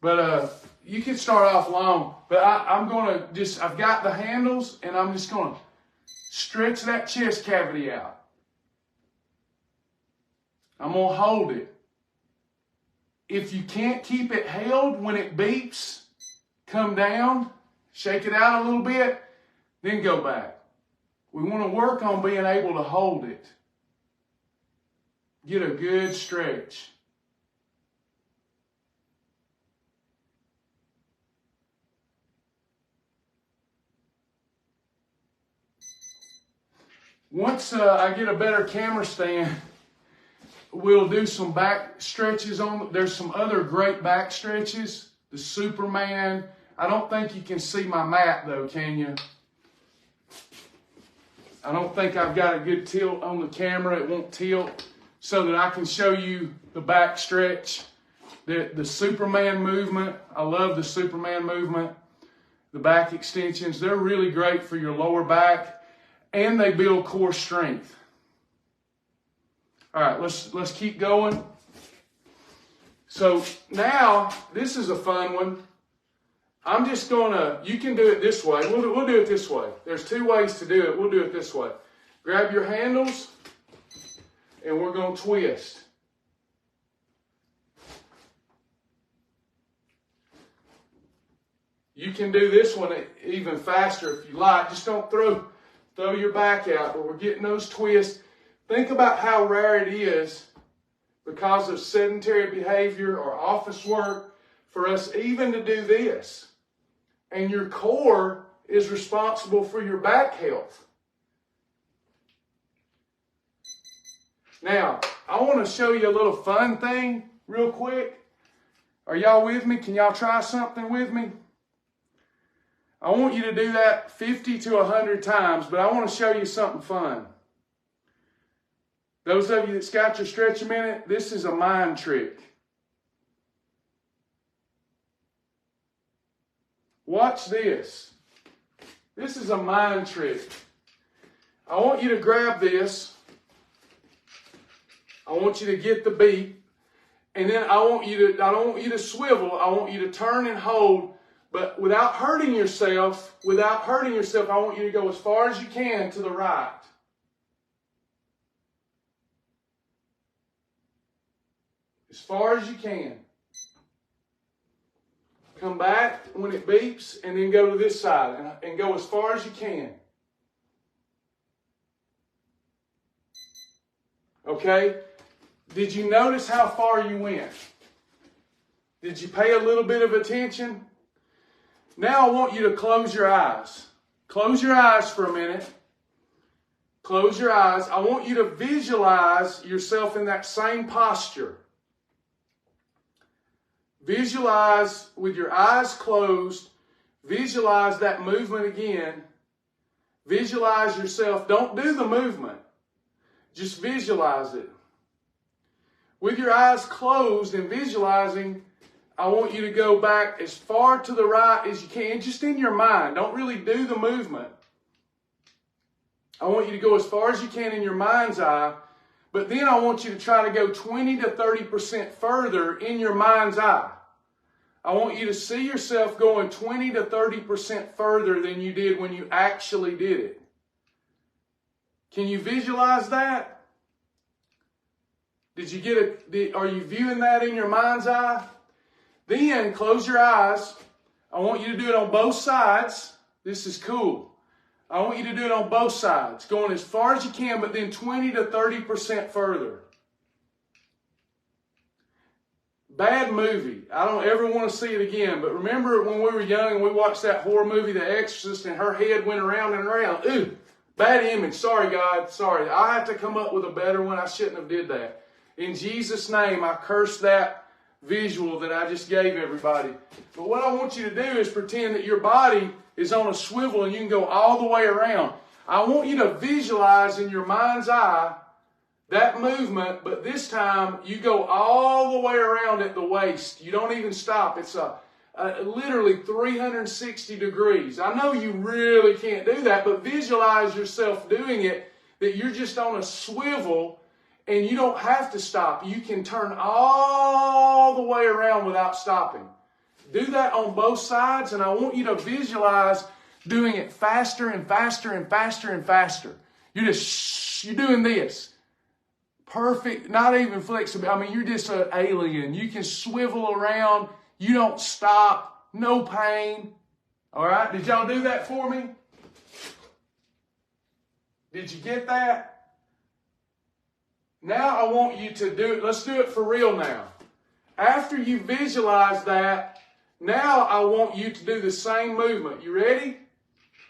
But you can start off long. But I'm going to I've got the handles, and I'm just going to stretch that chest cavity out. I'm going to hold it. If you can't keep it held when it beeps, come down, shake it out a little bit, then go back. We want to work on being able to hold it. Get a good stretch. Once I get a better camera stand, we'll do some back stretches on. There's some other great back stretches. The Superman. I don't think you can see my mat though, can you? I don't think I've got a good tilt on the camera. It won't tilt so that I can show you the back stretch. The Superman movement. I love the Superman movement. The back extensions. They're really great for your lower back, and they build core strength. All right, let's keep going. So now, this is a fun one. I'm just gonna, you can do it this way. We'll do it this way. There's two ways to do it. We'll do it this way. Grab your handles, and we're gonna twist. You can do this one even faster if you like. Just don't throw your back out, but we're getting those twists. Think about how rare it is because of sedentary behavior or office work for us even to do this. And your core is responsible for your back health. Now, I want to show you a little fun thing real quick. Are y'all with me? Can y'all try something with me? I want you to do that 50 to 100 times, but I want to show you something fun. Those of you that's got your stretch a minute, this is a mind trick. Watch this. This is a mind trick. I want you to grab this. I want you to get the beat. And then I don't want you to swivel. I want you to turn and hold. But without hurting yourself, I want you to go as far as you can to the right. As far as you can. Come back when it beeps, and then go to this side and go as far as you can. Okay? Did you notice how far you went? Did you pay a little bit of attention? Now I want you to close your eyes. Close your eyes for a minute. Close your eyes. I want you to visualize yourself in that same posture. Visualize with your eyes closed. Visualize that movement again. Visualize yourself. Don't do the movement. Just visualize it. With your eyes closed and visualizing, I want you to go back as far to the right as you can, just in your mind. Don't really do the movement. I want you to go as far as you can in your mind's eye, but then I want you to try to go 20 to 30% further in your mind's eye. I want you to see yourself going 20 to 30% further than you did when you actually did it. Can you visualize that? Did you get are you viewing that in your mind's eye? Then close your eyes. I want you to do it on both sides. This is cool. I want you to do it on both sides, going as far as you can, but then 20 to 30% further. Bad movie. I don't ever want to see it again, but remember when we were young and we watched that horror movie, The Exorcist, and her head went around and around? Ooh, bad image. Sorry, God. Sorry. I have to come up with a better one. I shouldn't have did that. In Jesus' name, I curse that visual that I just gave everybody. But what I want you to do is pretend that your body is on a swivel and you can go all the way around. I want you to visualize in your mind's eye that movement, but this time you go all the way around at the waist. You don't even stop. It's literally 360 degrees. I know you really can't do that, but visualize yourself doing it, that you're just on a swivel and you don't have to stop. You can turn all the way around without stopping. Do that on both sides, and I want you to visualize doing it faster and faster and faster and faster. You're doing this. Perfect, not even flexible. I mean, you're just an alien. You can swivel around. You don't stop. No pain. All right? Did y'all do that for me? Did you get that? Now I want you to do it. Let's do it for real now. After you visualize that, now I want you to do the same movement. You ready?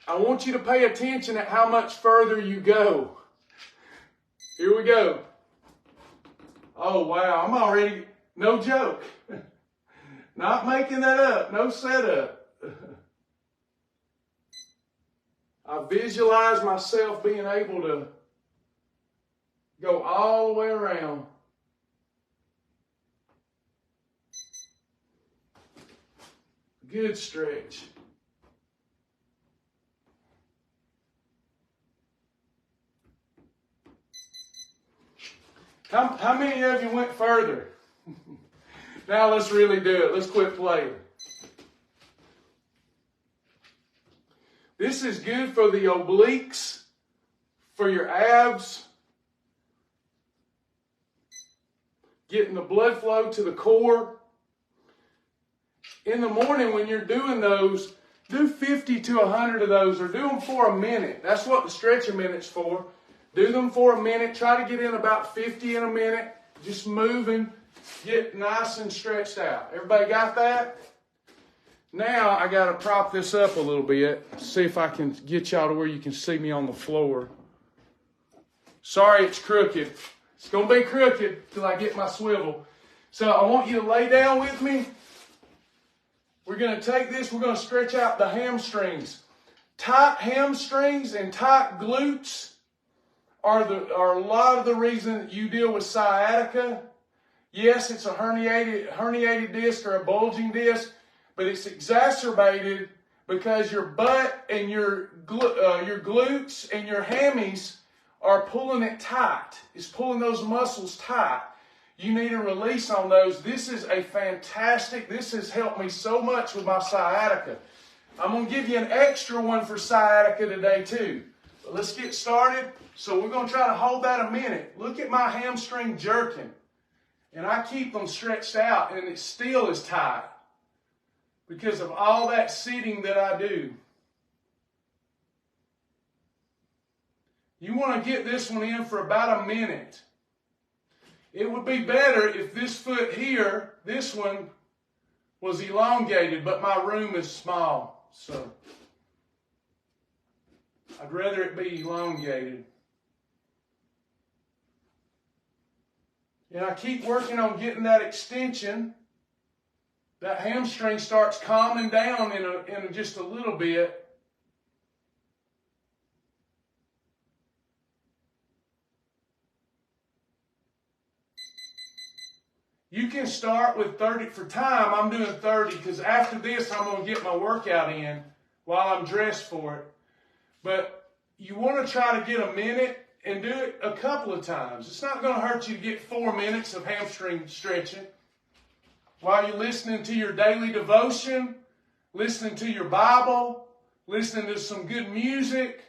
I want you to pay attention at how much further you go. Here we go. Oh, wow. I'm already, no joke. Not making that up. No setup. I visualize myself being able to go all the way around. Good stretch. How many of you went further? Now let's really do it. Let's quit playing. This is good for the obliques, for your abs, getting the blood flow to the core. In the morning when you're doing those, do 50 to 100 of those, or do them for a minute. That's what the stretcher minute's for. Do them for a minute. Try to get in about 50 in a minute. Just moving. Get nice and stretched out. Everybody got that? Now I got to prop this up a little bit. See if I can get y'all to where you can see me on the floor. Sorry it's crooked. It's going to be crooked till I get my swivel. So I want you to lay down with me. We're going to take this. We're going to stretch out the hamstrings. Tight hamstrings and tight glutes are a lot of the reason that you deal with sciatica. Yes, it's a herniated disc or a bulging disc, but it's exacerbated because your butt and your glutes and your hammies are pulling it tight. It's pulling those muscles tight. You need a release on those. This is this has helped me so much with my sciatica. I'm going to give you an extra one for sciatica today too. But let's get started. So we're going to try to hold that a minute. Look at my hamstring jerking. And I keep them stretched out and it still is tight. because of all that sitting that I do. You want to get this one in for about a minute. It would be better if this foot here, this one, was elongated, but my room is small, so I'd rather it be elongated. And I keep working on getting that extension. That hamstring starts calming down in just a little bit. You can start with 30. For time, I'm doing 30 because after this, I'm going to get my workout in while I'm dressed for it. But you want to try to get a minute and do it a couple of times. It's not going to hurt you to get 4 minutes of hamstring stretching while you're listening to your daily devotion, listening to your Bible, listening to some good music.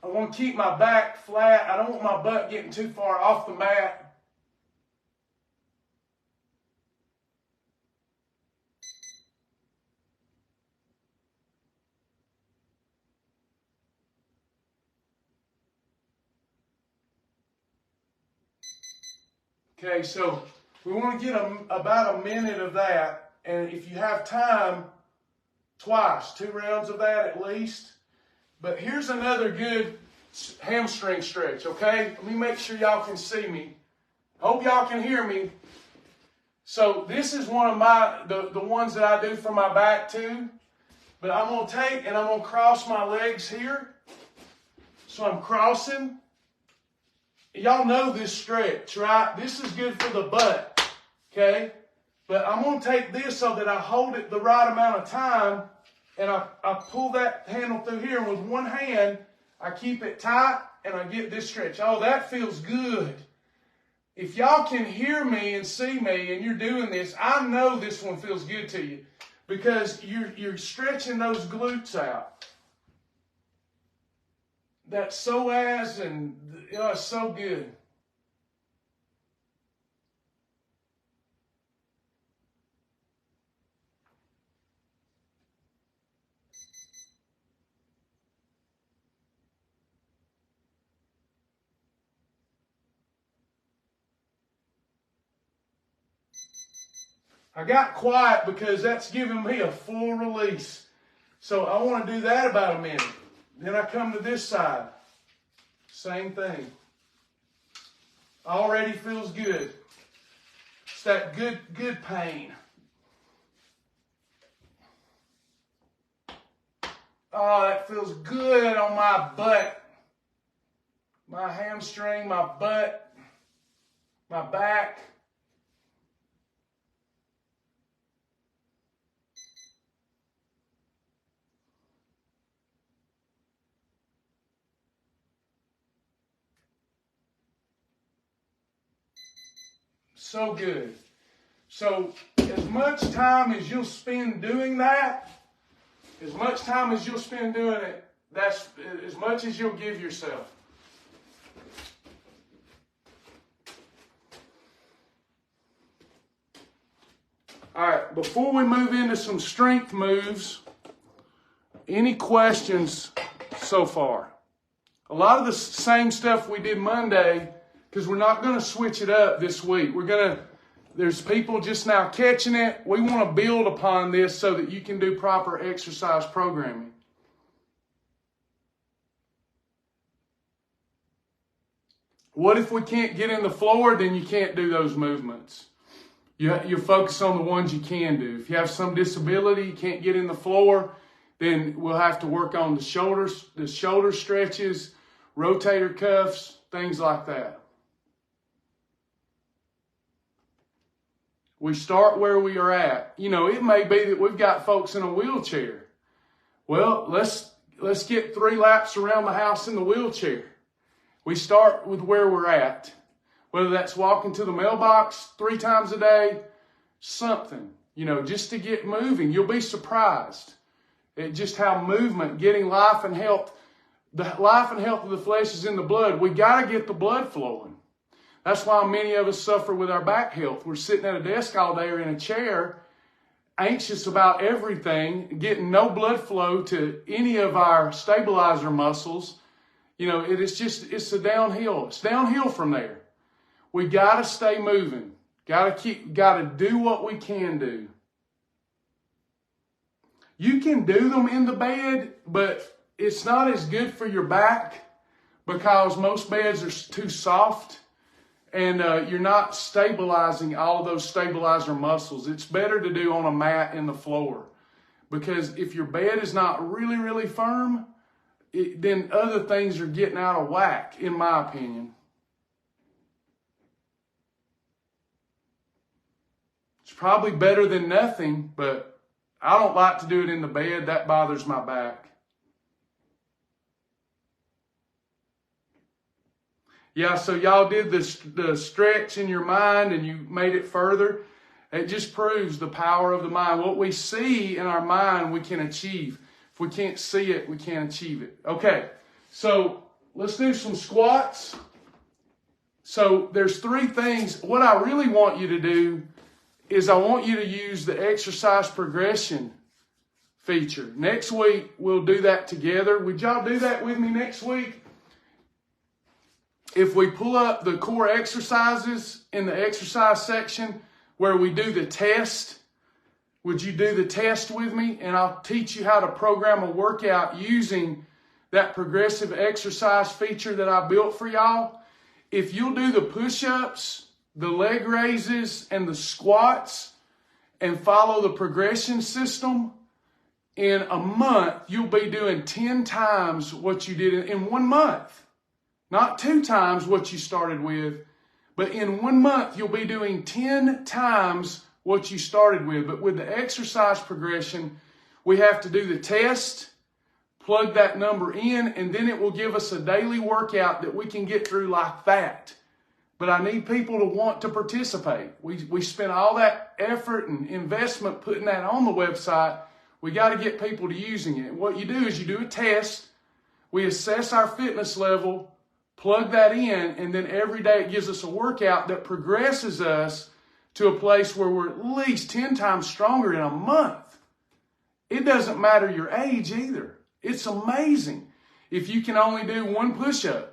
I want to keep my back flat. I don't want my butt getting too far off the mat. Okay, so we want to get about a minute of that, and if you have time, twice, 2 rounds of that at least. But here's another good hamstring stretch, okay? Let me make sure y'all can see me. Hope y'all can hear me. So this is one of the ones that I do for my back too. But I'm going to take and I'm going to cross my legs here. So I'm crossing. Y'all know this stretch, right? This is good for the butt, okay? But I'm going to take this so that I hold it the right amount of time, and I pull that handle through here, and with one hand, I keep it tight, and I get this stretch. Oh, that feels good. If y'all can hear me and see me, and you're doing this, I know this one feels good to you because you're stretching those glutes out. That psoas and it's so good. I got quiet because that's giving me a full release. So I want to do that about a minute. Then I come to this side. Same thing. Already feels good. It's that good pain. Oh, that feels good on my butt. My hamstring, my butt, my back. So good. So as much time as you'll spend doing that, as much time as you'll spend doing it, that's as much as you'll give yourself. All right, before we move into some strength moves, any questions so far? A lot of the same stuff we did Monday, because we're not going to switch it up this week. There's people just now catching it. We want to build upon this so that you can do proper exercise programming. What if we can't get in the floor? Then you can't do those movements. You focus on the ones you can do. If you have some disability, you can't get in the floor, then we'll have to work on the shoulder stretches, rotator cuffs, things like that. We start where we are at. You know, it may be that we've got folks in a wheelchair. Well, let's get 3 laps around the house in the wheelchair. We start with where we're at. Whether that's walking to the mailbox 3 times a day, something, you know, just to get moving. You'll be surprised at just how movement, getting life and health, the life and health of the flesh is in the blood. We got to get the blood flowing. That's why many of us suffer with our back health. We're sitting at a desk all day or in a chair, anxious about everything, getting no blood flow to any of our stabilizer muscles. You know, it's a downhill. It's downhill from there. We got to stay moving. Got to do what we can do. You can do them in the bed, but it's not as good for your back because most beds are too soft and you're not stabilizing all of those stabilizer muscles. It's better to do on a mat in the floor because if your bed is not really, really firm, then other things are getting out of whack, in my opinion. It's probably better than nothing, but I don't like to do it in the bed. That bothers my back. Yeah, so y'all did the stretch in your mind and you made it further. It just proves the power of the mind. What we see in our mind, we can achieve. If we can't see it, we can't achieve it. Okay, so let's do some squats. So there's 3 things. What I really want you to do is I want you to use the exercise progression feature. Next week, we'll do that together. Would y'all do that with me next week? If we pull up the core exercises in the exercise section where we do the test, would you do the test with me? And I'll teach you how to program a workout using that progressive exercise feature that I built for y'all. If you'll do the push-ups, the leg raises, and the squats, and follow the progression system, in a month, you'll be doing 10 times what you did in 1 month. Not 2 times what you started with, but in 1 month, you'll be doing 10 times what you started with. But with the exercise progression, we have to do the test, plug that number in, and then it will give us a daily workout that we can get through like that. But I need people to want to participate. We spent all that effort and investment putting that on the website. We got to get people to using it. What you do is you do a test. We assess our fitness level, plug that in, and then every day it gives us a workout that progresses us to a place where we're at least 10 times stronger in a month. It doesn't matter your age either. It's amazing. If you can only do 1 push-up,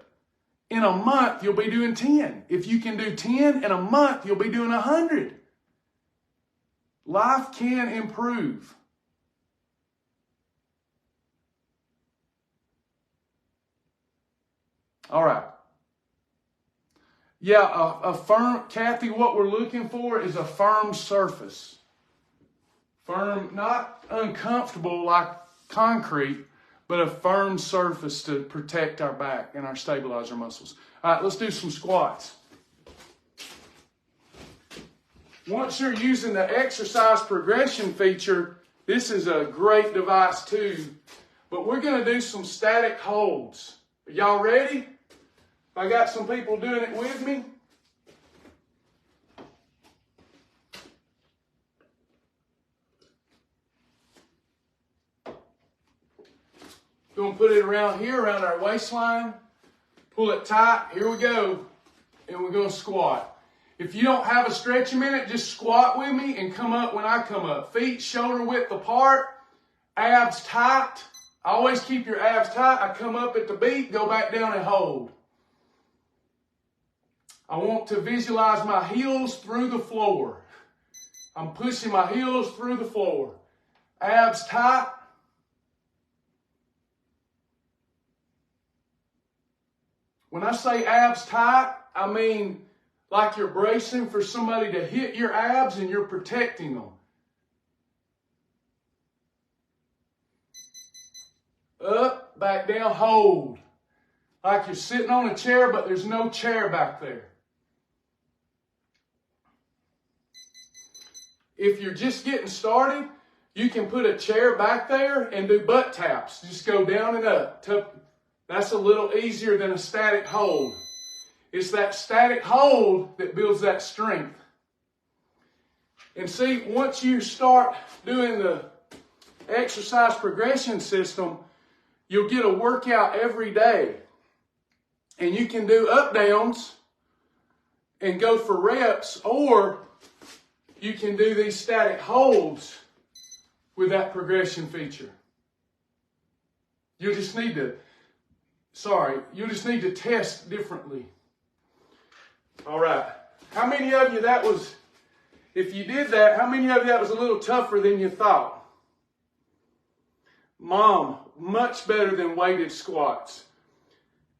in a month you'll be doing 10. If you can do 10 in a month, you'll be doing 100. Life can improve. All right. Yeah, a firm, Kathy, what we're looking for is a firm surface. Firm, not uncomfortable like concrete, but a firm surface to protect our back and our stabilizer muscles. All right, let's do some squats. Once you're using the exercise progression feature, this is a great device too, but we're going to do some static holds. Are y'all ready? I got some people doing it with me. Going to put it around here, around our waistline. Pull it tight. Here we go. And we're going to squat. If you don't have a stretching minute, just squat with me and come up when I come up. Feet shoulder width apart. Abs tight. Always keep your abs tight. I come up at the beat, go back down and hold. I want to visualize my heels through the floor. I'm pushing my heels through the floor. Abs tight. When I say abs tight, I mean like you're bracing for somebody to hit your abs and you're protecting them. Up, back down, hold. Like you're sitting on a chair, but there's no chair back there. If you're just getting started, you can put a chair back there and do butt taps. Just go down and up. That's a little easier than a static hold. It's that static hold that builds that strength. And see, once you start doing the exercise progression system, you'll get a workout every day. And you can do up downs and go for reps, or you can do these static holds with that progression feature. You'll just need to test differently. All right. How many of you if you did that, how many of you that was a little tougher than you thought? Mom, much better than weighted squats.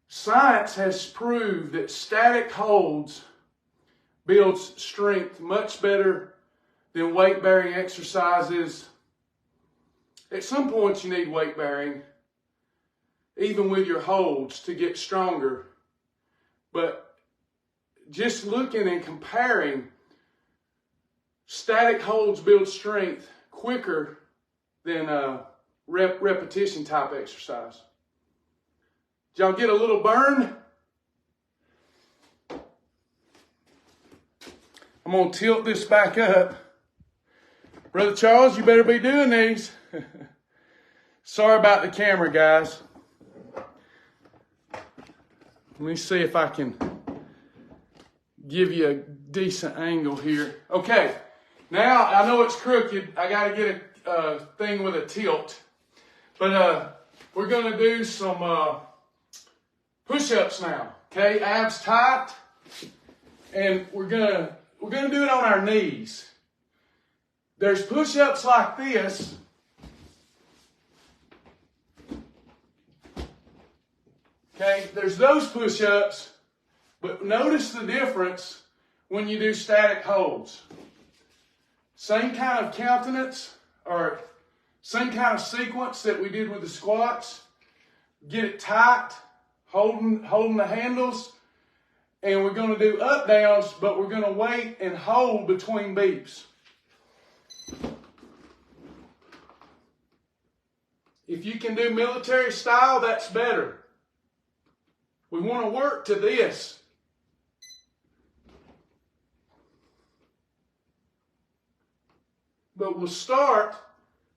Science has proved that static holds builds strength much better than weight-bearing exercises. At some points you need weight-bearing, even with your holds, to get stronger. But just looking and comparing, static holds build strength quicker than repetition type exercise. Did y'all get a little burn? I'm going to tilt this back up. Brother Charles, you better be doing these. Sorry about the camera, guys. Let me see if I can give you a decent angle here. Okay, now I know it's crooked. I got to get a thing with a tilt. But we're going to do some push-ups now. Okay, abs tight. And we're going to do it on our knees. There's push-ups like this. Okay, there's those push-ups, but notice the difference when you do static holds. Same kind of countenance, or same kind of sequence that we did with the squats. Get it tight, holding the handles, and we're going to do up downs, but we're going to wait and hold between beeps. If you can do military style, that's better. We want to work to this. But we'll start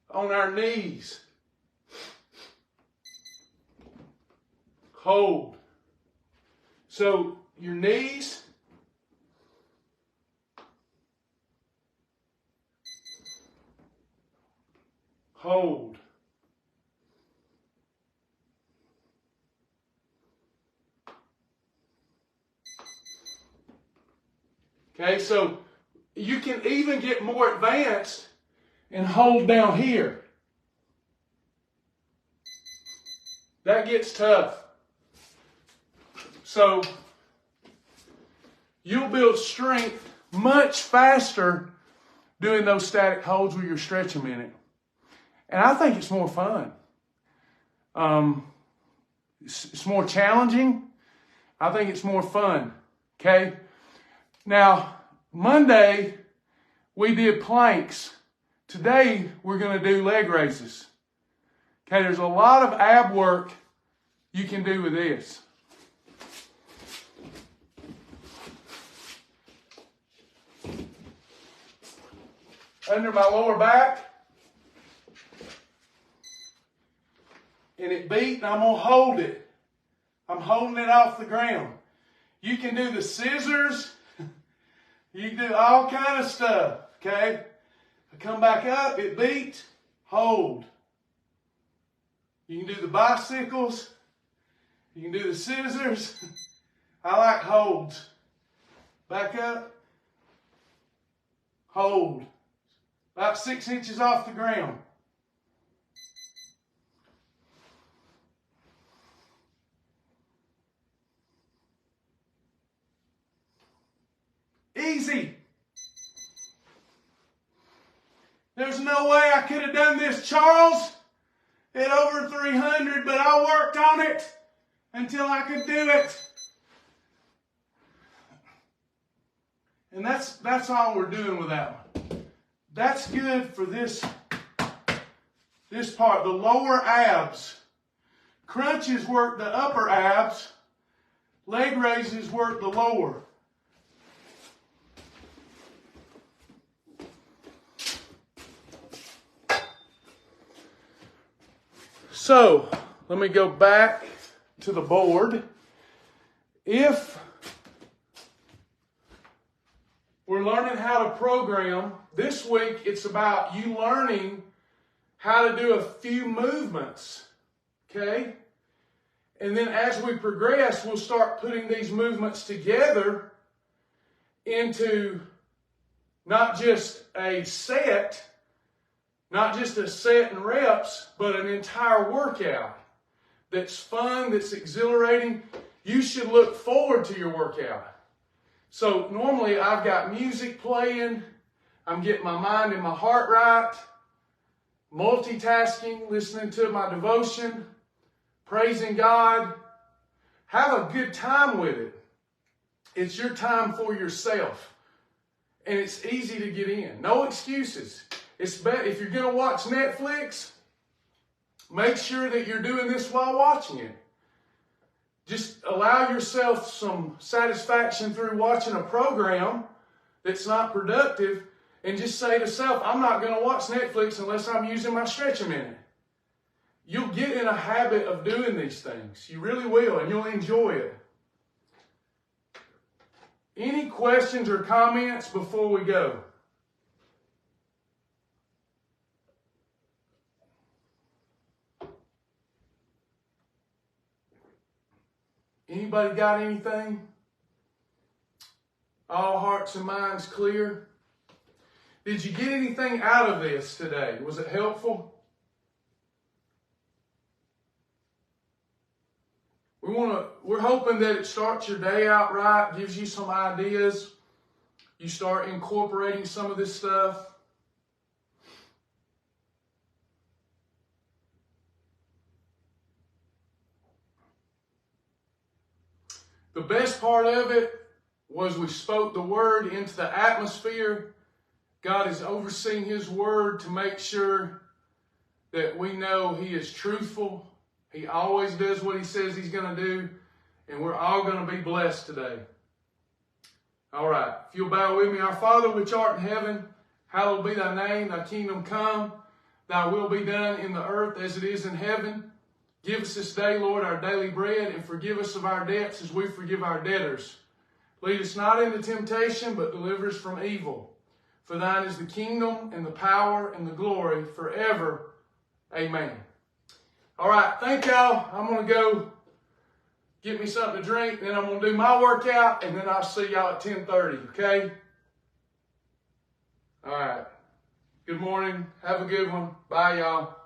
on our knees. Hold. So your knees. Hold. Okay, so you can even get more advanced and hold down here. That gets tough. So you'll build strength much faster doing those static holds with your stretch a minute. And I think it's more fun. It's more challenging. I think it's more fun. Okay? Now, Monday, we did planks. Today, we're going to do leg raises. Okay, there's a lot of ab work you can do with this. Under my lower back. And it beat, and I'm going to hold it. I'm holding it off the ground. You can do the scissors. You can do all kind of stuff, okay? I come back up, it beats, hold. You can do the bicycles. You can do the scissors. I like holds. Back up, hold. About 6 inches off the ground. Easy. There's no way I could have done this, Charles, at over 300, but I worked on it until I could do it. And that's all we're doing with that one. That's good for this part, the lower abs. Crunches work the upper abs. Leg raises work the lower. So, let me go back to the board. If learning how to program. This week, it's about you learning how to do a few movements, okay? And then as we progress, we'll start putting these movements together into not just a set, not just a set and reps, but an entire workout that's fun, that's exhilarating. You should look forward to your workout. So normally I've got music playing, I'm getting my mind and my heart right, multitasking, listening to my devotion, praising God. Have a good time with it. It's your time for yourself. And it's easy to get in. No excuses. It's better if you're going to watch Netflix, make sure that you're doing this while watching it. Just allow yourself some satisfaction through watching a program that's not productive, and just say to self, I'm not going to watch Netflix unless I'm using my stretch a minute. You'll get in a habit of doing these things. You really will, and you'll enjoy it. Any questions or comments before we go? Anybody got anything? All hearts and minds clear? Did you get anything out of this today? Was it helpful? We're hoping that it starts your day out right, gives you some ideas. You start incorporating some of this stuff. The best part of it was we spoke the word into the atmosphere. God is overseeing His word to make sure that we know He is truthful. He always does what He says He's going to do. And we're all going to be blessed today. All right. If you'll bow with me. Our Father which art in heaven, hallowed be Thy name. Thy kingdom come. Thy will be done in the earth as it is in heaven. Give us this day, Lord, our daily bread, and forgive us of our debts as we forgive our debtors. Lead us not into temptation, but deliver us from evil. For Thine is the kingdom and the power and the glory forever. Amen. All right, thank y'all. I'm going to go get me something to drink, then I'm going to do my workout, and then I'll see y'all at 10:30, okay? All right. Good morning. Have a good one. Bye, y'all.